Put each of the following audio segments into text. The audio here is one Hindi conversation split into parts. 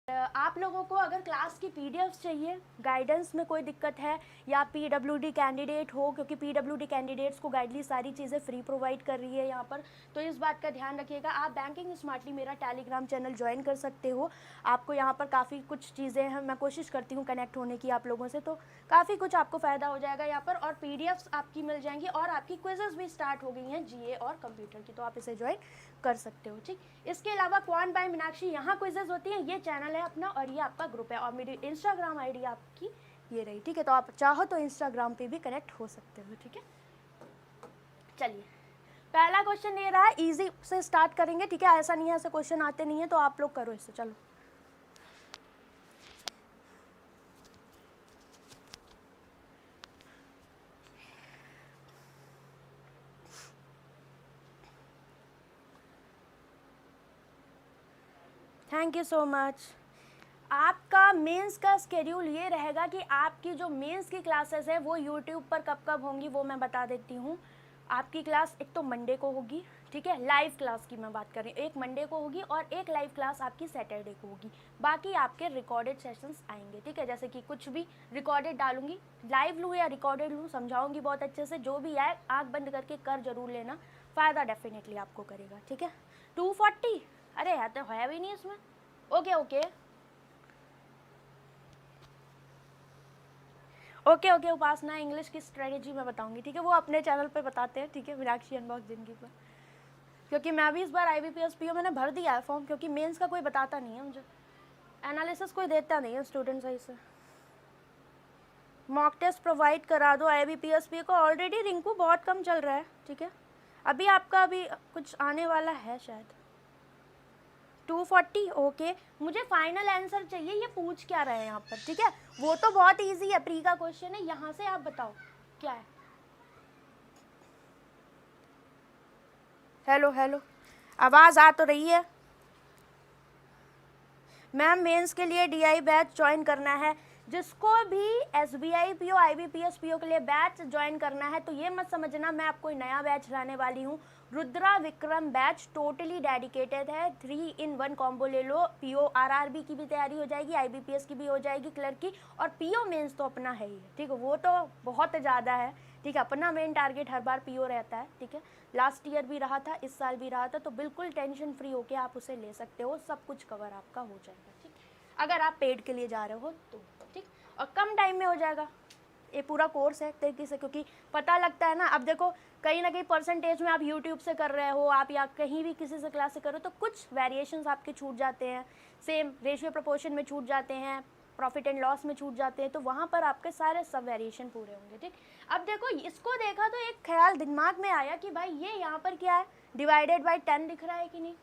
आप लोगों को अगर क्लास की पीडीएफ चाहिए, गाइडेंस में कोई दिक्कत है, या पीडब्ल्यूडी कैंडिडेट हो, क्योंकि पीडब्ल्यूडी कैंडिडेट्स को गाइडली सारी चीज़ें फ्री प्रोवाइड कर रही है यहाँ पर, तो इस बात का ध्यान रखिएगा। आप बैंकिंग स्मार्टली मेरा टेलीग्राम चैनल ज्वाइन कर सकते हो। आपको यहाँ पर काफ़ी कुछ चीज़ें हैं, मैं कोशिश करती हूँ कनेक्ट होने की आप लोगों से, तो काफ़ी कुछ आपको फ़ायदा हो जाएगा यहाँ पर, और पीडीएफ्स आपकी मिल जाएंगी, और आपकी क्विजेस भी स्टार्ट हो गई हैं जीए और कंप्यूटर की, तो आप इसे ज्वाइन कर सकते हो। ठीक, इसके अलावा क्वांट बाय मीनाक्षी यहाँ क्विजेस होती हैं, ये चैनल है अपना और ये आपका ग्रुप है, और मेरी इंस्टाग्राम आईडी आपकी ये रही। ठीक है, तो आप चाहो तो इंस्टाग्राम पे भी कनेक्ट हो सकते हो। ठीक है, चलिए पहला क्वेश्चन ये रहा, इजी से स्टार्ट करेंगे। ठीक है, ऐसा नहीं है ऐसे क्वेश्चन आते नहीं है, तो आप लोग करो इससे। चलो थैंक यू सो मच। आपका मेंस का स्केड्यूल ये रहेगा कि आपकी जो मेंस की क्लासेस है वो यूट्यूब पर कब कब होंगी वो मैं बता देती हूँ। आपकी क्लास एक तो मंडे को होगी, ठीक है, लाइव क्लास की मैं बात कर रही हूँ, एक मंडे को होगी और एक लाइव क्लास आपकी सैटरडे को होगी। बाकी आपके रिकॉर्डेड सेशंस आएंगे। ठीक है, जैसे कि कुछ भी रिकॉर्डेड डालूंगी, लाइव लूँ या रिकॉर्डेड लूँ समझाऊंगी बहुत अच्छे से, जो भी आए आँख बंद करके कर जरूर लेना, फ़ायदा डेफिनेटली आपको करेगा। ठीक है, 240, अरे यार तो है भी नहीं इसमें। ओके ओके ओके ओके उपासना, इंग्लिश की स्ट्रेटेजी मैं बताऊंगी। ठीक है, वो अपने चैनल पे बताते हैं। ठीक है, मीनाक्षी अनबॉक्स जिंदगी पर, क्योंकि मैं भी इस बार IBPS PO मैंने भर दिया है फॉर्म, क्योंकि मेंस का कोई बताता नहीं है मुझे, एनालिसिस कोई देता नहीं है स्टूडेंट सही से। मॉक टेस्ट प्रोवाइड करा दो IBPS PO को, ऑलरेडी रिंकू बहुत कम चल रहा है। ठीक है, अभी आपका अभी कुछ आने वाला है शायद 240। ओके, मुझे फाइनल आंसर चाहिए, ये पूछ क्या रहे हैं यहाँ पर। ठीक है, वो तो बहुत इजी है, प्री का क्वेश्चन है, यहाँ से आप बताओ क्या है। हेलो हेलो, आवाज़ आ तो रही है? मैम मेंस के लिए DI बैच ज्वाइन करना है, जिसको भी SBI PO IBPS PO के लिए बैच ज्वाइन करना है, तो ये मत समझना मैं आपको नया बैच लाने वाली हूँ। Rudra Vikram batch totally dedicated है, 3-in-1 कॉम्बो ले लो। PO RRB की भी तैयारी हो जाएगी, IBPS की भी हो जाएगी, क्लर्क की, और PO मेंस तो अपना है ही। ठीक है, वो तो बहुत ज़्यादा है। ठीक है, अपना मेन टारगेट हर बार PO रहता है। ठीक है, लास्ट ईयर भी रहा था, इस साल भी रहा था, तो बिल्कुल टेंशन फ्री होके आप उसे ले सकते हो, सब कुछ कवर आपका हो जाएगा। ठीक, अगर आप पेड के लिए जा रहे हो तो। ठीक, और कम टाइम में हो जाएगा ये पूरा कोर्स है तरीके से, क्योंकि पता लगता है ना, अब देखो कहीं ना कहीं परसेंटेज में आप यूट्यूब से कर रहे हो, आप या कहीं भी किसी से क्लास से करो, तो कुछ वेरिएशंस आपके छूट जाते हैं, सेम रेशियो प्रोपोर्शन में छूट जाते हैं, प्रॉफिट एंड लॉस में छूट जाते हैं, तो वहाँ पर आपके सारे सब वेरिएशन पूरे होंगे। ठीक, अब देखो इसको देखा तो एक ख्याल दिमाग में आया कि भाई ये यहाँ पर क्या है, डिवाइडेड बाई 10 दिख रहा है कि नहीं।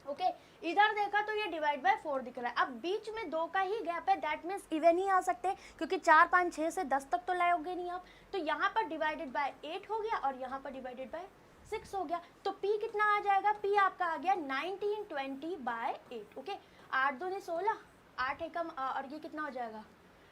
ओके, इधर देखा तो ये डिवाइड बाय 4 दिख रहा है। अब बीच में 2 का ही गैप है, दैट मीन्स इवन ही आ सकते हैं, क्योंकि 4, 5, 6 से 10 तक तो लाओगे नहीं आप, तो यहाँ पर डिवाइडेड बाय 8 हो गया और यहाँ पर डिवाइडेड बाय 6 हो गया, तो P कितना आ जाएगा, P आपका आ गया 1920/8। ओके, 8 दूनी 16, 8 एकम, और ये कितना हो जाएगा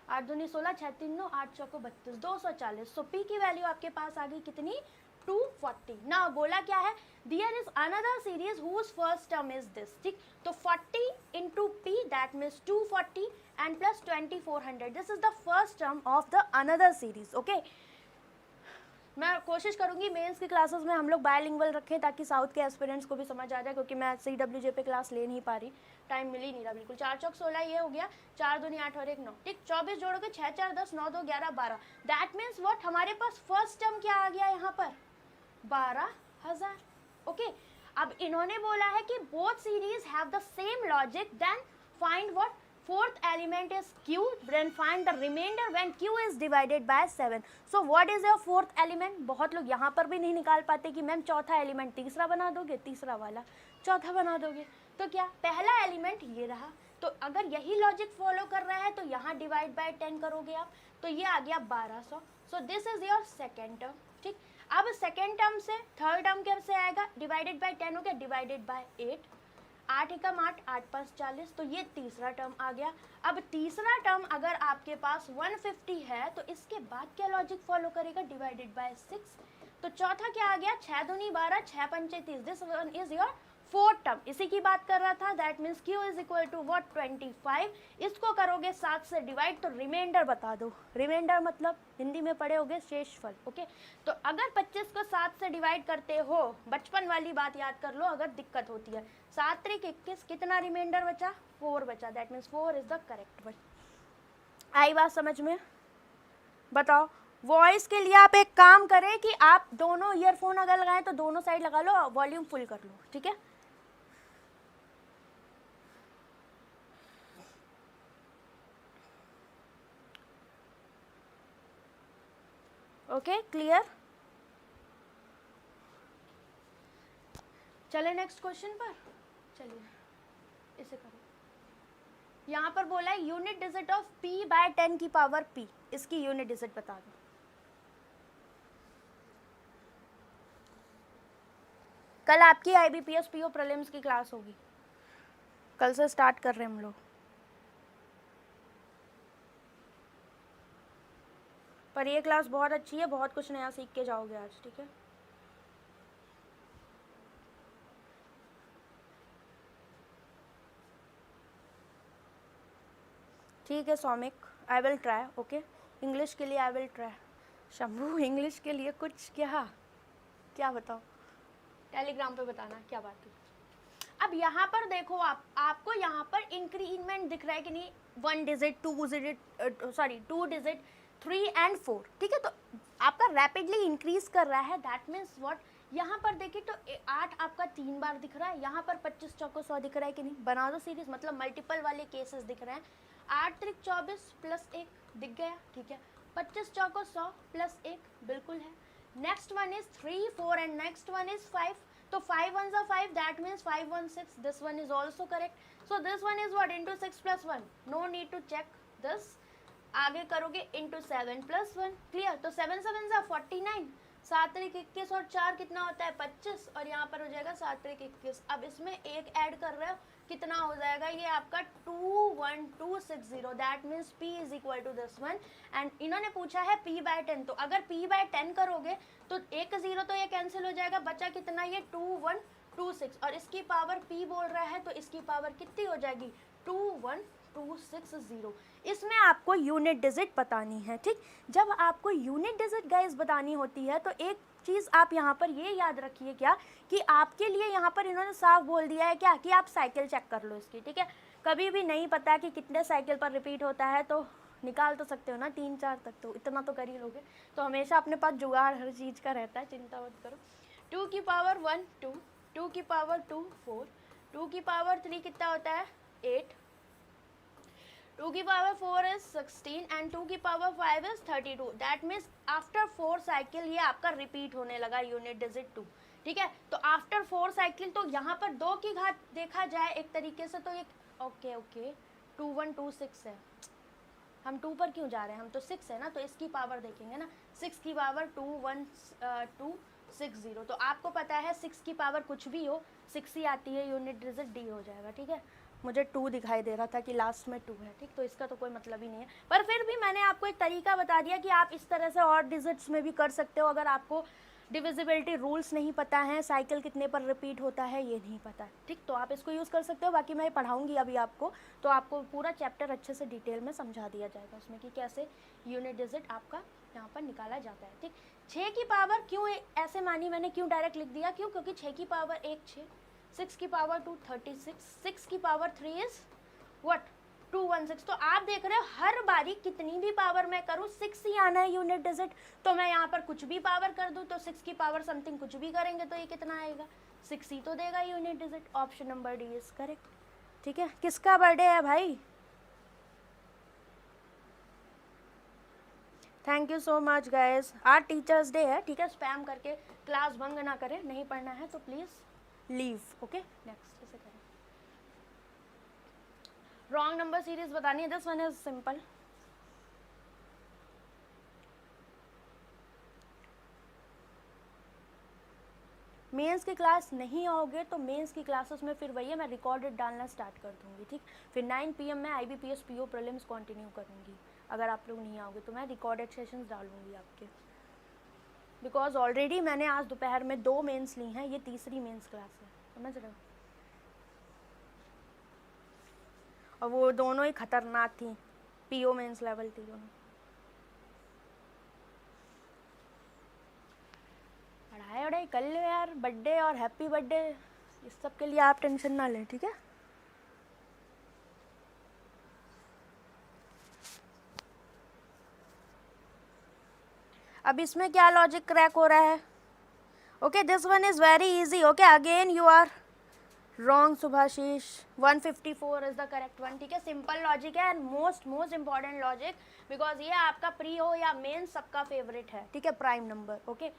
8 दूनी 16, 6 3 9, 8 चौको 32, 240। सो P की वैल्यू आपके पास आ गई कितनी, 240। ना बोला क्या है, there is another series whose first term is this। ठीक, तो 40 into P that means 240 and plus 2400, this is the first term of the another series। okay, मैं कोशिश करूंगी मेंस की क्लासेस में हम लोग बायलिंगुअल रखें, ताकि साउथ के एस्पिरेंट्स को भी समझ आ जाए, क्योंकि मैं CWJ पे क्लास ले नहीं पा रही, टाइम मिल ही नहीं रहा बिल्कुल। 4 चौक 16 ये हो गया, 4 दूनी 8 और 1 9। ठीक, 24 जोड़ोगे 6 4 10, 9 2 11 12, दैट मीन्स व्हाट, हमारे पास फर्स्ट टर्म क्या आ गया यहाँ पर, 12,000। ओके, अब इन्होंने बोला है कि both series have the same logic, then find what, fourth element is Q, then find the remainder when Q is divided by 7। so what is your fourth element? बहुत लोग यहाँ पर भी नहीं निकाल पाते कि मैम चौथा एलिमेंट तीसरा बना दोगे, तीसरा वाला चौथा बना दोगे, तो क्या पहला एलिमेंट ये रहा, तो अगर यही लॉजिक फॉलो कर रहा है तो यहाँ डिवाइड बाय 10 करोगे आप, तो ये आ गया 1200। So this is your second term. ठीक, अब सेकेंड टर्म से थर्ड टर्म कैसे आएगा, डिवाइडेड बाय 10 हो गया, डिवाइडेड बाय 8, 8 एकम 8, 8 5 40, तो ये तीसरा टर्म आ गया। अब तीसरा टर्म अगर आपके पास 150 है तो इसके बाद क्या लॉजिक फॉलो करेगा, डिवाइडेड बाय 6, तो चौथा क्या आ गया, 6 दूनी 12, 6 पंचे 30, this one is your fourth term इसी की बात कर रहा था, that means Q is equal to what 25। इसको करोगे 7 से डिवाइड तो रिमाइंडर बता दो, रिमाइंडर मतलब हिंदी में पढ़े होगे शेषफल। ओके, तो अगर 25 को 7 से डिवाइड करते हो, बचपन वाली बात याद कर लो अगर दिक्कत होती है, 7 त्रिक 21, कितना रिमाइंडर बचा, 4 बचा, that means 4 is the correct one. आई बात समझ में? बताओ, वॉइस के लिए आप एक काम करें कि आप दोनों ईयरफोन अगर लगाएं तो दोनों साइड लगा लो, वॉल्यूम फुल कर लो, ठीक है? Okay, clear? चले नेक्स्ट क्वेश्चन पर, चलिए इसे करो। यहाँ पर बोला है unit digit of p by 10 की पावर p, इसकी यूनिट डिजिट बता दो। कल आपकी IBPS PO प्रीलिम्स की क्लास होगी, कल से स्टार्ट कर रहे हैं हम लोग। पर ये क्लास बहुत अच्छी है, बहुत कुछ नया सीख के जाओगे आज, ठीक है? ठीक है Soumik, I will try. Okay, English के लिए I will try. Shambhu, English के लिए कुछ क्या बताओ, टेलीग्राम पे बताना क्या बात है। अब यहाँ पर देखो, आपको यहाँ पर इंक्रीमेंट दिख रहा है कि नहीं, 1 digit 2 digit sorry 2 digit 3 and 4, ठीक है? तो आपका रैपिडली इंक्रीज कर रहा है, दैट मीन्स व्हाट, यहाँ पर देखिए तो 8 आपका 3 बार दिख रहा है, यहाँ पर 25 चौको 100 दिख रहा है कि नहीं, बना दो सीरीज, मतलब मल्टीपल वाले केसेस दिख रहे हैं। 8 त्रिक 24 प्लस 1 दिख गया, ठीक है? 25 चौको 100 प्लस 1 बिल्कुल है। Next one is 3 4 and next one is 5, तो 5 1s are 5, that means 5 1 6, this one is also correct. So this one is what, into 6 plus 1, no need to check this. आगे करोगे into 7 plus 1, क्लियर? तो 7 7s are 49, 7 त्रिक 21 और 4 कितना होता है 25, और यहाँ पर हो जाएगा 7 त्रिक 21। अब इसमें एक ऐड कर रहे हो, कितना हो जाएगा ये आपका 21260, that means p is equal to this one. And इन्होंने पूछा है p बाय 10, तो अगर p बाय 10 करोगे तो एक जीरो तो ये कैंसिल हो जाएगा, बचा कितना ये 2126, और इसकी पावर p बोल रहा है तो इसकी पावर कितनी हो जाएगी 21260। इसमें आपको यूनिट डिजिट बतानी है, ठीक? जब आपको यूनिट डिजिट गाइस बतानी होती है तो एक चीज़ आप यहाँ पर ये याद रखिए क्या, कि आपके लिए यहाँ पर इन्होंने साफ बोल दिया है क्या, कि आप साइकिल चेक कर लो इसकी, ठीक है? कभी भी नहीं पता कि कितने साइकिल पर रिपीट होता है तो निकाल तो सकते हो ना 3 4 तक, तो इतना तो कर ही लोगे। तो हमेशा अपने पास जुगाड़ हर चीज़ का रहता है, चिंता मत करो। 2 की पावर 1 2, 2 की पावर 2 4, 2 की पावर 3 कितना होता है 8, 2 की पावर 4 is 16 एंड 2 की power 5 is 32, that means after 4 cycle ये आपका रिपीट होने लगा यूनिट डिजिट 2, ठीक है? तो आफ्टर 4 साइकिल, तो यहाँ पर 2 की घात देखा जाए एक तरीके से तो ये ओके 2126 है, हम 2 पर क्यों जा रहे हैं, हम तो 6 है ना, तो इसकी पावर देखेंगे ना, 6 की पावर 21260, तो आपको पता है 6 की पावर कुछ भी हो 6 ही आती है, यूनिट डिजिट d हो जाएगा, ठीक है? मुझे 2 दिखाई दे रहा था कि लास्ट में 2 है, ठीक? तो इसका तो कोई मतलब ही नहीं है, पर फिर भी मैंने आपको एक तरीका बता दिया कि आप इस तरह से और डिजिट्स में भी कर सकते हो। अगर आपको डिविजिबिलिटी रूल्स नहीं पता है, साइकिल कितने पर रिपीट होता है ये नहीं पता, ठीक? तो आप इसको यूज़ कर सकते हो। बाकी मैं पढ़ाऊंगी अभी आपको, तो आपको पूरा चैप्टर अच्छे से डिटेल में समझा दिया जाएगा उसमें कि कैसे यूनिट डिजिट आपका यहाँ पर निकाला जाता है, ठीक? 6 की पावर क्यों ऐसे मानी मैंने, क्यों डायरेक्ट लिख दिया, क्यों? क्योंकि 6 की पावर 1 6, 6 की पावर 2 36, 6 की पावर 3 इज व्हाट 216। तो आप देख रहे हो हर बारी कितनी भी पावर मैं करूँ 6 ही आना है यूनिट डिजिट, तो मैं यहाँ पर कुछ भी पावर कर दूँ तो 6 की पावर समथिंग कुछ भी करेंगे तो ये कितना आएगा 6 ही तो देगा unit digit. Option number D is correct, ठीक है? किसका बर्थडे है भाई? Thank you so much guys. आज टीचर्स डे है, ठीक है? स्पैम करके क्लास भंग ना करें, नहीं पढ़ना है तो प्लीज़ लीव, ओके? नेक्स्ट इसे करें। रॉन्ग नंबर सीरीज बतानी है, this one is simple. Mains की क्लास नहीं आओगे तो मेंस की क्लासेस में फिर वही है, मैं रिकॉर्डेड डालना स्टार्ट कर दूंगी, ठीक? फिर 9 PM में IBPS PO प्रीलिम्स कंटिन्यू करूंगी। अगर आप लोग नहीं आओगे तो मैं रिकॉर्डेड सेशंस डालूंगी आपके, बिकॉज ऑलरेडी मैंने आज दोपहर में 2 मेंस ली हैं, ये तीसरी मेंस क्लास है, समझ रहे हो? और वो दोनों ही खतरनाक थी, पीओ मेंस लेवल थी दोनों। पढ़ाई वढ़ाई कर लो यार, बर्थडे और हैप्पी बर्थडे इस सब के लिए आप टेंशन ना लें, ठीक है। अब इसमें क्या लॉजिक क्रैक हो रहा है? Okay, this one is very easy. Okay, again you are wrong Subhashish, 154 is the correct one, ठीक है। सिंपल लॉजिक है and most important logic, because ये आपका प्री हो या मेन सबका फेवरेट है, ठीक है। प्राइम नंबर, ओके,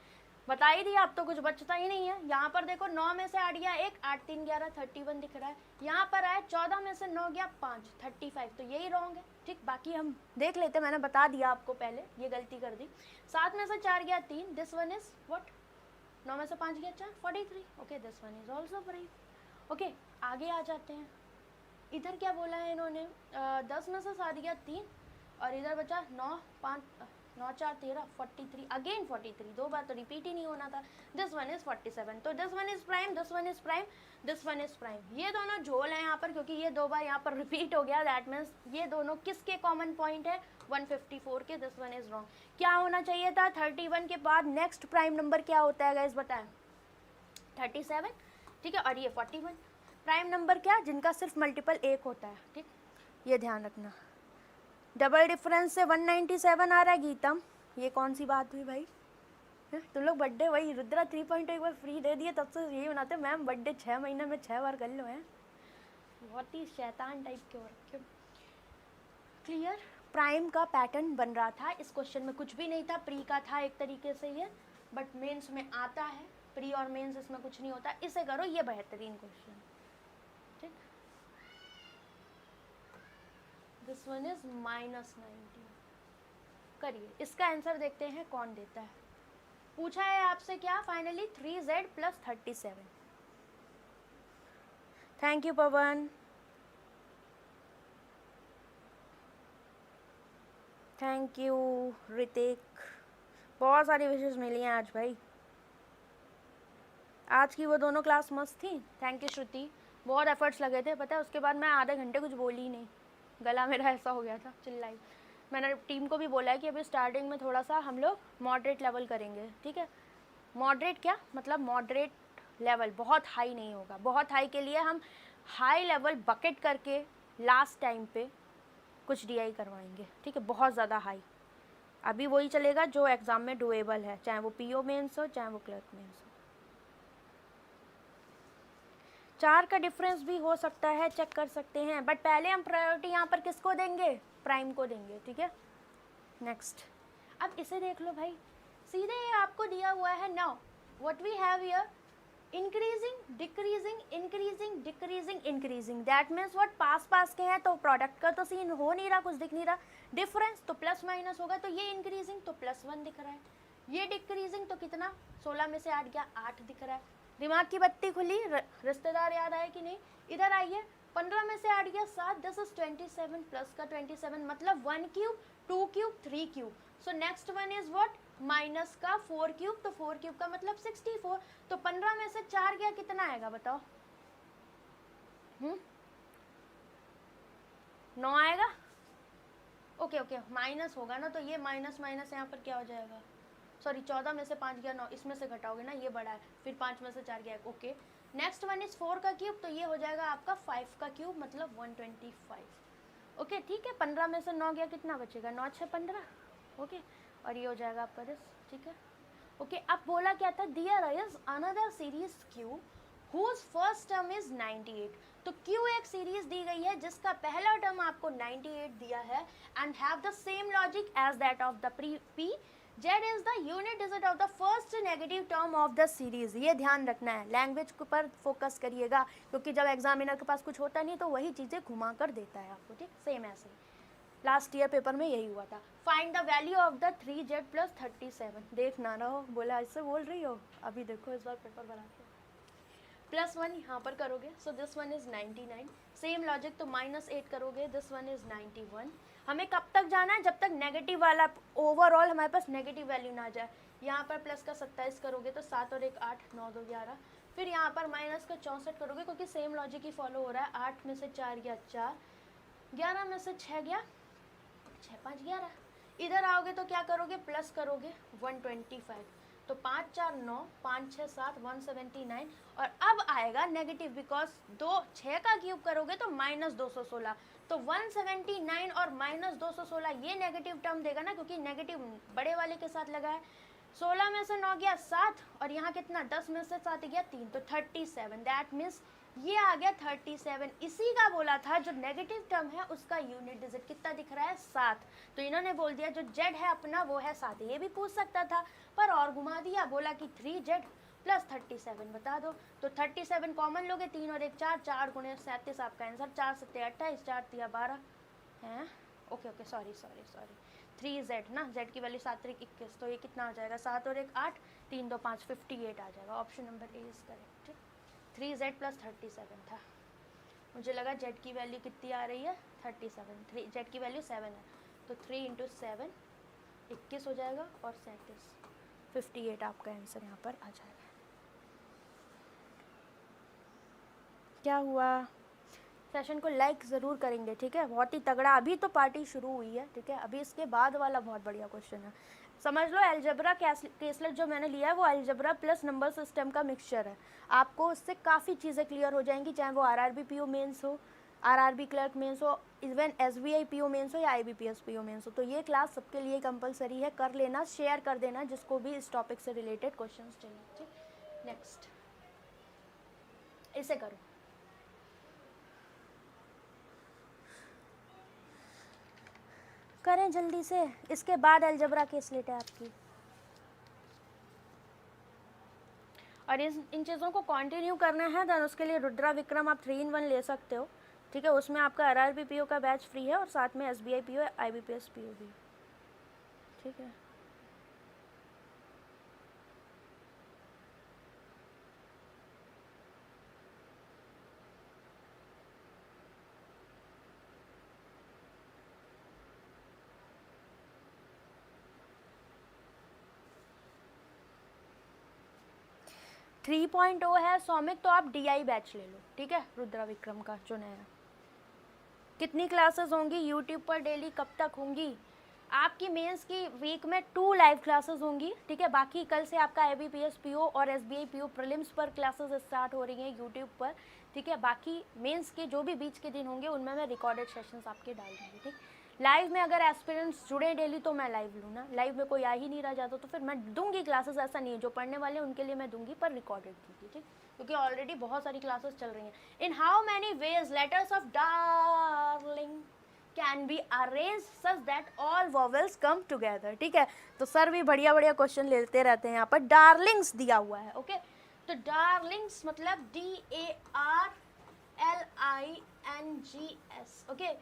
बता ही दिया, अब तो कुछ बचता ही नहीं है। यहाँ पर देखो 9 में से 8 गया 1, 8 3 11 31 दिख रहा है। यहाँ पर आए 14 में से 9 गया 5, 35, तो यही रॉन्ग है, ठीक। बाकी हम देख लेते, मैंने बता दिया आपको पहले, ये गलती कर दी। 7 में से 4 गया 3, दिस वन इज व्हाट, 9 में से 5 गया 4, 43, okay, this one is also free. Okay, आगे आ जाते हैं। इधर क्या बोला है इन्होंने, 10 में से 7 गया 3 और इधर बचा 9 5 9 4 13 43, अगेन 43, दो बार तो रिपीट ही नहीं होना था। दिस वन इज 47, तो this one is prime, this one is prime, this one is prime. ये दोनों झोल हैं यहाँ पर, क्योंकि ये दो बार यहाँ पर रिपीट हो गया, दैट मीन्स ये दोनों किसके कॉमन पॉइंट है, 154 के। This one is wrong. क्या होना चाहिए था, 31 के बाद नेक्स्ट प्राइम नंबर क्या होता है गाइस, बताएं, 37, ठीक है। और ये 41 प्राइम नंबर क्या, जिनका सिर्फ मल्टीपल 1 होता है, ठीक, ये ध्यान रखना। डबल डिफरेंस से 197 आ रहा है गीतम, ये कौन सी बात हुई भाई? तुम लोग बर्थडे वही रुद्रा 3.2 एक बार फ्री दे दिए, तब से यही बनाते मैम बर्थडे 6 महीने में 6 बार कर लो, हैं बहुत ही शैतान टाइप के हो रखे। क्लियर, प्राइम का पैटर्न बन रहा था, इस क्वेश्चन में कुछ भी नहीं था, प्री का था एक तरीके से ये, बट मेंस में आता है, प्री और मेंस इसमें कुछ नहीं होता। इसे करो, ये बेहतरीन क्वेश्चन, ठीक। दिस वन इज -90, करिए, इसका आंसर देखते हैं कौन देता है। पूछा है आपसे क्या, finally 3z + 37। Thank you Pawan, thank you Hrithik, बहुत सारी विशेष मिली हैं आज भाई। आज की वो दोनों क्लास मस्त थी, थैंक यू श्रुति, बहुत एफर्ट्स लगे थे, पता है। उसके बाद मैं आधे घंटे कुछ बोली ही नहीं, गला मेरा ऐसा हो गया था, चिल्लाई। मैंने टीम को भी बोला है कि अभी स्टार्टिंग में थोड़ा सा हम लोग मॉडरेट लेवल करेंगे, ठीक है। मॉडरेट क्या मतलब, मॉडरेट लेवल, बहुत हाई नहीं होगा। बहुत हाई के लिए हम हाई लेवल बकेट करके लास्ट टाइम पे कुछ डीआई करवाएंगे, ठीक है, बहुत ज़्यादा हाई। अभी वही चलेगा जो एग्ज़ाम में डुएबल है, चाहे वो पीओ मेंस हो चाहे वो क्लर्क मेंस हो। 4 का डिफरेंस भी हो सकता है, चेक कर सकते हैं, बट पहले हम प्रायोरिटी यहाँ पर किसको देंगे, प्राइम को देंगे, ठीक है। नेक्स्ट, अब इसे देख लो भाई, सीधे ये आपको दिया हुआ है। Now what we have here, increasing decreasing increasing decreasing increasing, that means what, पास के हैं तो प्रोडक्ट का तो सीन हो नहीं रहा, कुछ दिख नहीं रहा। डिफरेंस तो प्लस माइनस होगा, तो ये इंक्रीजिंग तो +1 दिख रहा है, ये डिक्रीजिंग तो कितना, 16 में से 8 गया 8 दिख रहा है। दिमाग की बत्ती खुली, रिश्तेदार याद आए कि नहीं, इधर आइए, 15 में से 8 गया 7, दिस इज 27 प्लस का 27, मतलब 1 cube 2 cube 3 cube. So next one is what, minus का 4 क्यूब, तो 4 क्यूब का मतलब 64, तो 15 में से 4 गया कितना आएगा बताओ, 9 आएगा। ओके ओके, माइनस होगा ना, तो ये माइनस माइनस यहाँ पर क्या हो जाएगा, सॉरी 14 में से 5 गया 9, इसमें से घटाओगे ना, ये बड़ा है, फिर 5 में से 4 गया, ओके। नेक्स्ट वन इज 4 का क्यूब, तो ये हो जाएगा आपका 5 का क्यूब, मतलब 125। ओके ठीक है, 15 में से 9 गया, कितना बचेगा, 9 6 15, ओके, और ये हो जाएगा आपका दिस, ठीक है। ओके, अब बोला क्या था, there is another series Q whose first term is 98, तो क्यू एक सीरीज दी गई है जिसका पहला टर्म आपको 98 दिया है, and have the same logic as that of the P, Z is the unit digit of the first negative term of the series। ये ध्यान रखना है, लैंग्वेज के ऊपर फोकस करिएगा, क्योंकि जब एग्जामिनर के पास कुछ होता नहीं तो वही चीज़ें घुमा कर देता है आपको, ठीक, सेम ऐसे लास्ट ईयर पेपर में यही हुआ था। Find the value of the 3Z + 37, देख ना रहो, बोला ऐसे बोल रही हो, अभी देखो इस बार पेपर बना के, +1 यहाँ पर करोगे, सो this one is 99, same logic, तो -8 करोगे, दिस वन इज 91। हमें कब तक जाना है, जब तक नेगेटिव वाला ओवरऑल हमारे पास नेगेटिव वैल्यू ना जाए। यहाँ पर प्लस का 27 करोगे तो 7 और 1 8, 9 2 11, फिर यहाँ पर माइनस का 64 करोगे, क्योंकि सेम लॉजिक ही फॉलो हो रहा है, 8 में से 4 गया 4, 11 में से 6 गया, 6 5 11। इधर आओगे तो क्या करोगे, प्लस करोगे 125, तो 5 4 9, 5 6 7 179। और अब आएगा नेगेटिव, बिकॉज 6 का क्यूब करोगे तो -216, तो 179 और -216 ये नेगेटिव टर्म देगा ना, क्योंकि नेगेटिव बड़े वाले के साथ लगा है। 16 में से 9 गया 7, और यहाँ कितना 10 में से 7 गया 3, तो 37। दैट मीन्स ये आ गया 37। इसी का बोला था जो नेगेटिव टर्म है उसका यूनिट डिजिट कितना दिख रहा है, 7। तो इन्होंने बोल दिया जो जेड है अपना वो है 7। ये भी पूछ सकता था पर और घुमा दिया, बोला कि 3z प्लस 37 बता दो। तो 37 कॉमन लोगे, 3 और 1 4, 4 गुणे 37 आपका आंसर, 4 7 28, 4 3 12 है। ओके ओके सॉरी 3z ना, z की वैल्यू 7 3 21, तो ये कितना हो जाएगा, 7 और 1 8, 3 2 5 58 आ जाएगा। Option number A is correct. 3z plus 37 था, मुझे लगा z की वैल्यू कितनी आ रही है 37, z की वैल्यू 7 है, तो 3 इंटू 7 21 हो जाएगा, और 37 58 आपका आंसर यहाँ पर आ जाएगा। क्या हुआ, सेशन को लाइक ज़रूर करेंगे, ठीक है, बहुत ही तगड़ा। अभी तो पार्टी शुरू हुई है, ठीक है, अभी इसके बाद वाला बहुत बढ़िया क्वेश्चन है। समझ लो अलजेब्रा केसलेट जो मैंने लिया है वो अलजेब्रा प्लस नंबर सिस्टम का मिक्सचर है। आपको उससे काफ़ी चीज़ें क्लियर हो जाएंगी, चाहे वो आरआरबी पीओ मेंस हो, आरआरबी क्लर्क मेंस हो, इवन एसबीआई पीओ मेंस हो या आईबीपीएस पीओ मेंस हो। तो ये क्लास सबके लिए कंपलसरी है, कर लेना, शेयर कर देना जिसको भी इस टॉपिक से रिलेटेड क्वेश्चन चाहिए। ठीक, नेक्स्ट इसे करो। करें जल्दी से, इसके बाद अलजेब्रा केसलेट है आपकी। और इन चीज़ों को कंटिन्यू करना है तो उसके लिए रुद्रा विक्रम आप 3 in 1 ले सकते हो, ठीक है। उसमें आपका आरआरबी पीओ का बैच फ्री है और साथ में एसबीआई पीओ आईबीपीएस पीओ भी, ठीक है। थ्री 3.0 है सौमिक, तो आप डीआई बैच ले लो, ठीक है, रुद्रा विक्रम का जो नया। कितनी क्लासेस होंगी यूट्यूब पर डेली, कब तक होंगी आपकी? मेंस की वीक में 2 लाइव क्लासेस होंगी, ठीक है। बाकी कल से आपका आईबीपीएस पीओ और एसबीआई पीओ प्रीलिम्स पर क्लासेस स्टार्ट हो रही हैं यूट्यूब पर, ठीक है। बाकी मेंस के जो भी बीच के दिन होंगे उनमें मैं रिकॉर्डेड सेशंस आपके डाल दूँगी, ठीक। लाइव में अगर एस्पिरेंट्स जुड़े डेली तो मैं लाइव लूँ ना, लाइव में कोई आ ही नहीं रहा जाता तो फिर मैं दूंगी क्लासेस, ऐसा नहीं है, जो पढ़ने वाले हैं उनके लिए मैं दूंगी पर रिकॉर्डेड दूंगी, ठीक, क्योंकि ऑलरेडी बहुत सारी क्लासेस चल रही हैं। In how many ways letters of darling can be arrange such that all vowels come together, ठीक है। तो सर भी बढ़िया बढ़िया क्वेश्चन लेते रहते हैं, यहाँ पर डार्लिंग्स दिया हुआ है, ओके। तो डार्लिंग्स मतलब DARLINGS, okay.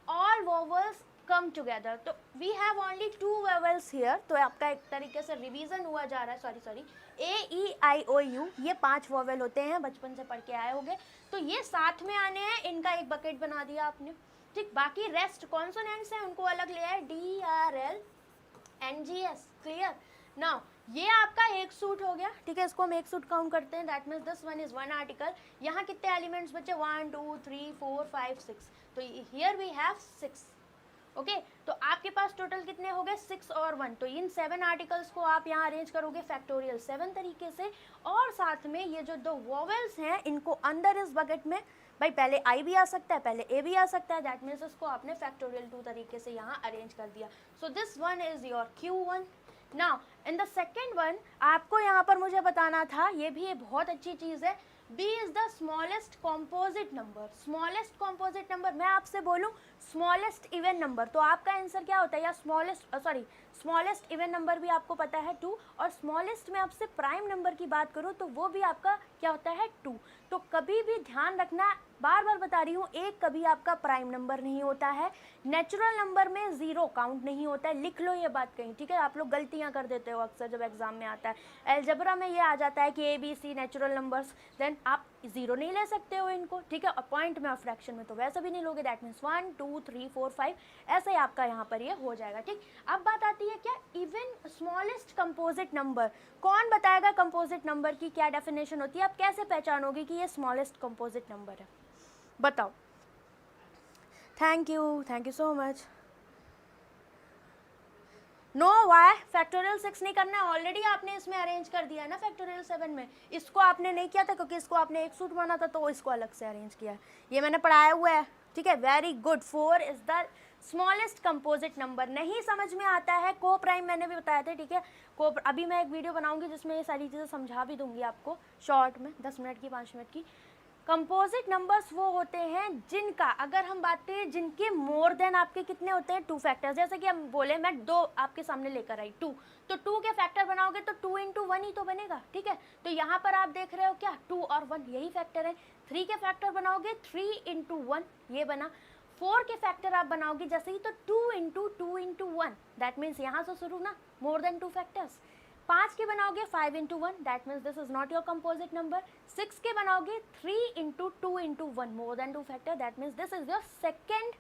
All vowels come together, तो we have only 2 vowels here, तो आपका एक तरीके से रिवीजन हुआ जा रहा है, सॉरी AEIOU ये 5 वॉवेल होते हैं, बचपन से पढ़ के आए होंगे, तो ये साथ में आने हैं, इनका एक बकेट बना दिया आपने, ठीक। बाकी रेस्ट कॉन्सोनेंट्स हैं उनको अलग ले आए, DRLNGS, क्लियर। नाउ ये आपका एक सूट हो गया, ठीक है, इसको हम एक सूट काउंट करते हैं, that means this one is 1 article. यहाँ कितने एलिमेंट्स बचे, 1 2 3 4 5 6, तो हियर वी हैव 6, ओके। तो आपके पास टोटल कितने हो गए, 6 और 1, तो इन 7 आर्टिकल्स को आप यहाँ अरेंज करोगे फैक्टोरियल 7 तरीके से, और साथ में ये जो 2 वॉवेल्स हैं इनको अंदर इस बकेट में, भाई पहले आई भी आ सकता है, पहले ए भी आ सकता है, दैट मीन्स इसको आपने फैक्टोरियल 2 तरीके से यहाँ अरेंज कर दिया। सो this one is your Q1। Now in the second one आपको यहाँ पर मुझे बताना था, ये भी बहुत अच्छी चीज़ है, B is the smallest composite number. Smallest composite number, मैं आपसे बोलूँ स्मॉलेस्ट इवन नंबर, तो आपका आंसर क्या होता है, या स्मॉलेस्ट इवन नंबर भी आपको पता है 2, और स्मॉलेस्ट में आपसे प्राइम नंबर की बात करूँ तो वो भी आपका क्या होता है 2। तो कभी भी ध्यान रखना, बार बार बता रही हूँ, एक कभी आपका प्राइम नंबर नहीं होता है, नेचुरल नंबर में 0 काउंट नहीं होता है, लिख लो ये बात कहीं, ठीक है। आप लोग गलतियाँ कर देते हो अक्सर जब एग्जाम में आता है, अलजेब्रा में ये आ जाता है कि ABC नेचुरल नंबर्स, देन आप 0 नहीं ले सकते हो इनको, ठीक है। और पॉइंट में और फ्रैक्शन में तो वैसे भी नहीं लोगे, दैट मीन्स 1 2 3 4 5 ऐसे ही आपका यहाँ पर ये हो जाएगा, ठीक। अब बात आती है क्या, इवन स्मॉलेस्ट कंपोजिट नंबर, कौन बताएगा कंपोजिट नंबर की क्या डेफिनेशन होती है, आप कैसे पहचानोगे कि ये स्मॉलेस्ट कंपोजिट नंबर है, बताओ। Thank you so much. Know why factorial 6 नहीं करना है, ऑलरेडी आपने इसमें अरेंज कर दिया है ना फैक्टोरियल 7 में। इसको आपने नहीं किया था क्योंकि इसको आपने एक सूट माना था, तो इसको अलग से अरेंज किया है, ये मैंने पढ़ाया हुआ है, ठीक है। Very good. 4 is the smallest composite number. नहीं समझ में आता है को प्राइम मैंने भी बताया था, ठीक है। को अभी मैं एक वीडियो बनाऊंगी जिसमें ये सारी चीज़ें समझा भी दूंगी आपको शॉर्ट में, 10 मिनट की 5 मिनट की। कंपोजिट नंबर्स वो होते हैं जिनका, अगर हम बात करें जिनके मोर देन आपके कितने होते हैं 2 फैक्टर्स। जैसे कि हम बोले मैं 2 आपके सामने लेकर आई 2, तो 2 के फैक्टर बनाओगे तो 2 × 1 ही तो बनेगा, ठीक है। तो यहाँ पर आप देख रहे हो क्या 2 और 1 यही फैक्टर है। 3 के फैक्टर बनाओगे 3 × 1 ये बना। 4 के फैक्टर आप बनाओगे जैसे ही तो 2 × 1, दैट मीन्स यहाँ से शुरू ना, मोर देन 2 फैक्टर्स। 5 के बनाओगे 5 × 1, that means this is not your composite number. 6 के बनाओगे 3 × 2 × 1, more than 2 factor, that means this is your second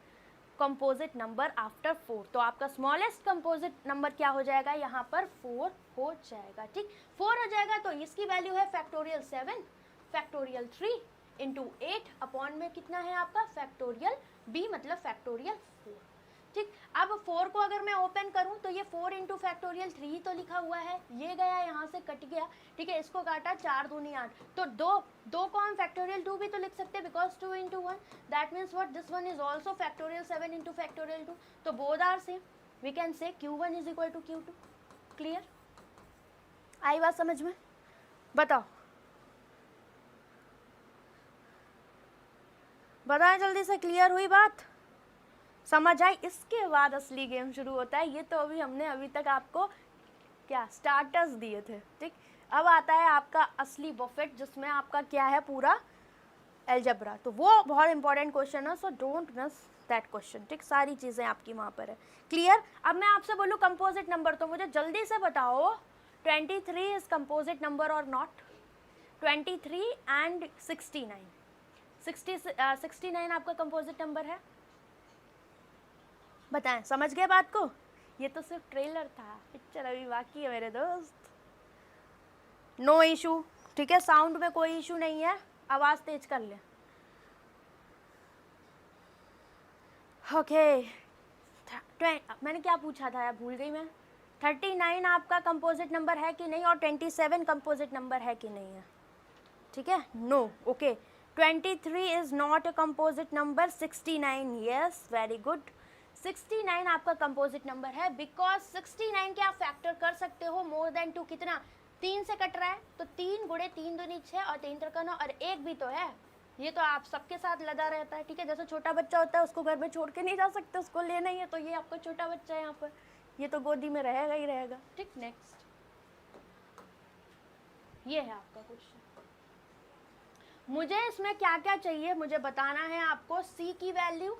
composite number after 4। तो आपका स्मॉलेस्ट कंपोजिट नंबर क्या हो जाएगा, यहाँ पर 4 हो जाएगा, ठीक। 4 हो जाएगा तो इसकी वैल्यू है फैक्टोरियल 7, फैक्टोरियल 3 × 8 अपॉन में कितना है आपका फैक्टोरियल b, मतलब फैक्टोरियल 4, ठीक। अब 4 को अगर मैं ओपन करूं तो ये 4 × फैक्टोरियल 3 तो लिखा हुआ है, ये गया यहाँ से कट गया, ठीक है। इसको काटा 4 दूनी 8, तो 2 को हम फैक्टोरियल 2 भी तो लिख सकते हैं, because 2 × 1, that means what, this one is also factorial 7 × factorial 2, तो both are same, we can say Q1 = Q2। Clear? आई बात समझ में? बताओ बताएं जल्दी से, क्लियर हुई बात, समझ आई? इसके बाद असली गेम शुरू होता है। ये तो अभी तक आपको क्या स्टार्टर्स दिए थे, ठीक। अब आता है आपका असली बफेट, जिसमें आपका क्या है पूरा अलजेब्रा। तो वो बहुत इंपॉर्टेंट क्वेश्चन है, so don't miss that question, ठीक। सारी चीज़ें आपकी वहाँ पर है, क्लियर। अब मैं आपसे बोलूँ कंपोजिट नंबर, तो मुझे जल्दी से बताओ 23 इज कंपोजिट नंबर और नॉट? 23 एंड 69, 69 आपका कंपोजिट नंबर है? बताएं, समझ गए बात को? ये तो सिर्फ ट्रेलर था, पिक्चर अभी बाकी है मेरे दोस्त। नो इशू, ठीक है, साउंड में कोई इशू नहीं है, आवाज़ तेज कर ले। ओके, मैंने क्या पूछा था यार, भूल गई मैं। 39 आपका कंपोजिट नंबर है कि नहीं, और 27 कंपोजिट नंबर है कि नहीं है, ठीक है। No, okay. 23 is not a composite number, 69 yes, very good. 69 आपका कंपोजिट नंबर है, बिकॉज 69 के आप फैक्टर कर सकते हो मोर देन 2, कितना, 3 से कट रहा है तो 3 × 3 दूनी 6 और 3 × 9 और 1 भी तो है। ये तो आप सबके साथ लदा रहता है, ठीक है। जैसे छोटा बच्चा होता है, उसको घर में छोड़ के नहीं जा सकते, उसको लेना ही है, तो ये आपका छोटा बच्चा है यहाँ पर, ये तो गोदी में रहेगा ही रहेगा, ठीक। नेक्स्ट, ये है आपका क्वेश्चन। मुझे इसमें क्या क्या चाहिए मुझे बताना है आपको। सी की वैल्यू,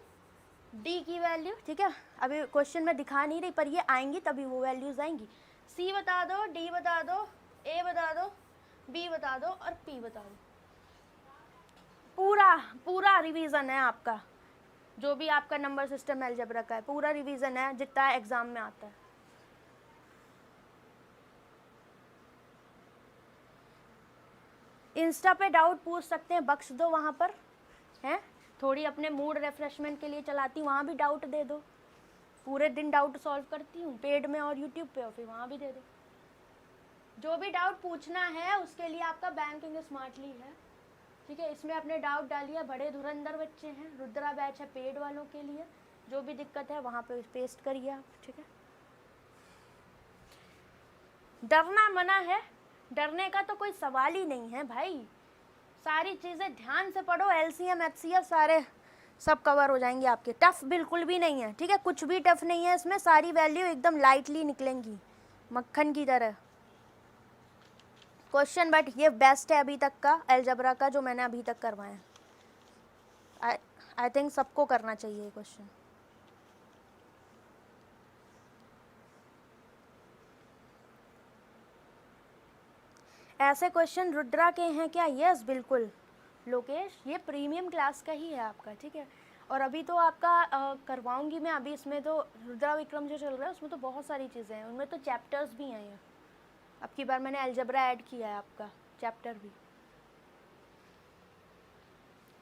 डी की वैल्यू, ठीक है। अभी क्वेश्चन में दिखा नहीं रही, पर ये आएंगी तभी वो वैल्यूज आएंगी। सी बता दो, डी बता दो, ए बता दो, बी बता दो और पी बता दो। पूरा रिवीजन है आपका, जो भी आपका नंबर सिस्टम अलजेब्रा का है, पूरा रिवीजन है जितना एग्जाम में आता है। इंस्टा पे डाउट पूछ सकते हैं, बख्श दो वहाँ पर, हैं थोड़ी अपने मूड रिफ्रेशमेंट के लिए चलाती हूँ, वहाँ भी डाउट दे दो। पूरे दिन डाउट सॉल्व करती हूँ पेड में और यूट्यूब पे, और फिर वहाँ भी दे दो। जो भी डाउट पूछना है उसके लिए आपका बैंकिंग स्मार्टली है, ठीक है। इसमें अपने डाउट डालिए, बड़े धुरंधर बच्चे हैं, रुद्रा बैच है पेड वालों के लिए, जो भी दिक्कत है वहाँ पे पेस्ट करिए आप, ठीक है। डरना मना है, डरने का तो कोई सवाल ही नहीं है भाई। सारी चीज़ें ध्यान से पढ़ो, LCM HCF सारे सब कवर हो जाएंगे आपके। टफ बिल्कुल भी नहीं है, ठीक है, कुछ भी टफ नहीं है इसमें, सारी वैल्यू एकदम लाइटली निकलेंगी मक्खन की तरह क्वेश्चन। बट ये बेस्ट है अभी तक का अलजेब्रा का जो मैंने अभी तक करवाया। आई थिंक सबको करना चाहिए ये क्वेश्चन। ऐसे क्वेश्चन रुद्रा के हैं क्या? यस बिल्कुल लोकेश, ये प्रीमियम क्लास का ही है आपका, ठीक है। और अभी तो आपका करवाऊंगी मैं, अभी इसमें तो रुद्रा विक्रम जो चल रहा है उसमें तो बहुत सारी चीज़ें हैं, उनमें तो चैप्टर्स भी हैं। अब की बार मैंने अलजेब्रा ऐड किया है, आपका चैप्टर भी,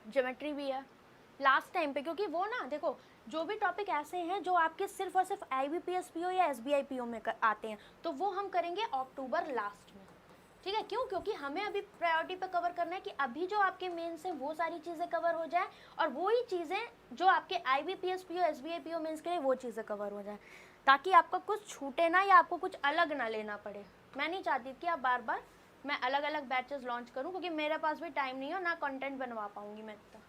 ज्योमेट्री भी है, लास्ट टाइम पे, क्योंकि वो ना देखो जो भी टॉपिक ऐसे हैं जो आपके सिर्फ और सिर्फ IBPS PO या SBI PO में आते हैं, तो वो हम करेंगे अक्टूबर लास्ट में, ठीक है। क्यों? क्योंकि हमें अभी प्रायोरिटी पे कवर करना है कि अभी जो आपके मेंस हैं वो सारी चीज़ें कवर हो जाए, और वही चीज़ें जो आपके IBPS PO SBI PO mains के लिए वो चीज़ें कवर हो जाए, ताकि आपका कुछ छूटे ना या आपको कुछ अलग ना लेना पड़े। मैं नहीं चाहती कि आप बार बार मैं अलग अलग बैचेस लॉन्च करूं, क्योंकि मेरे पास भी टाइम नहीं है, ना कंटेंट बनवा पाऊंगी मैं इतना।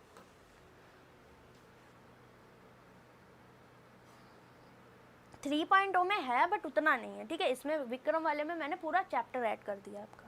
3.0 में है बट उतना नहीं है, ठीक है। इसमें विक्रम वाले में मैंने पूरा चैप्टर ऐड कर दिया आपका।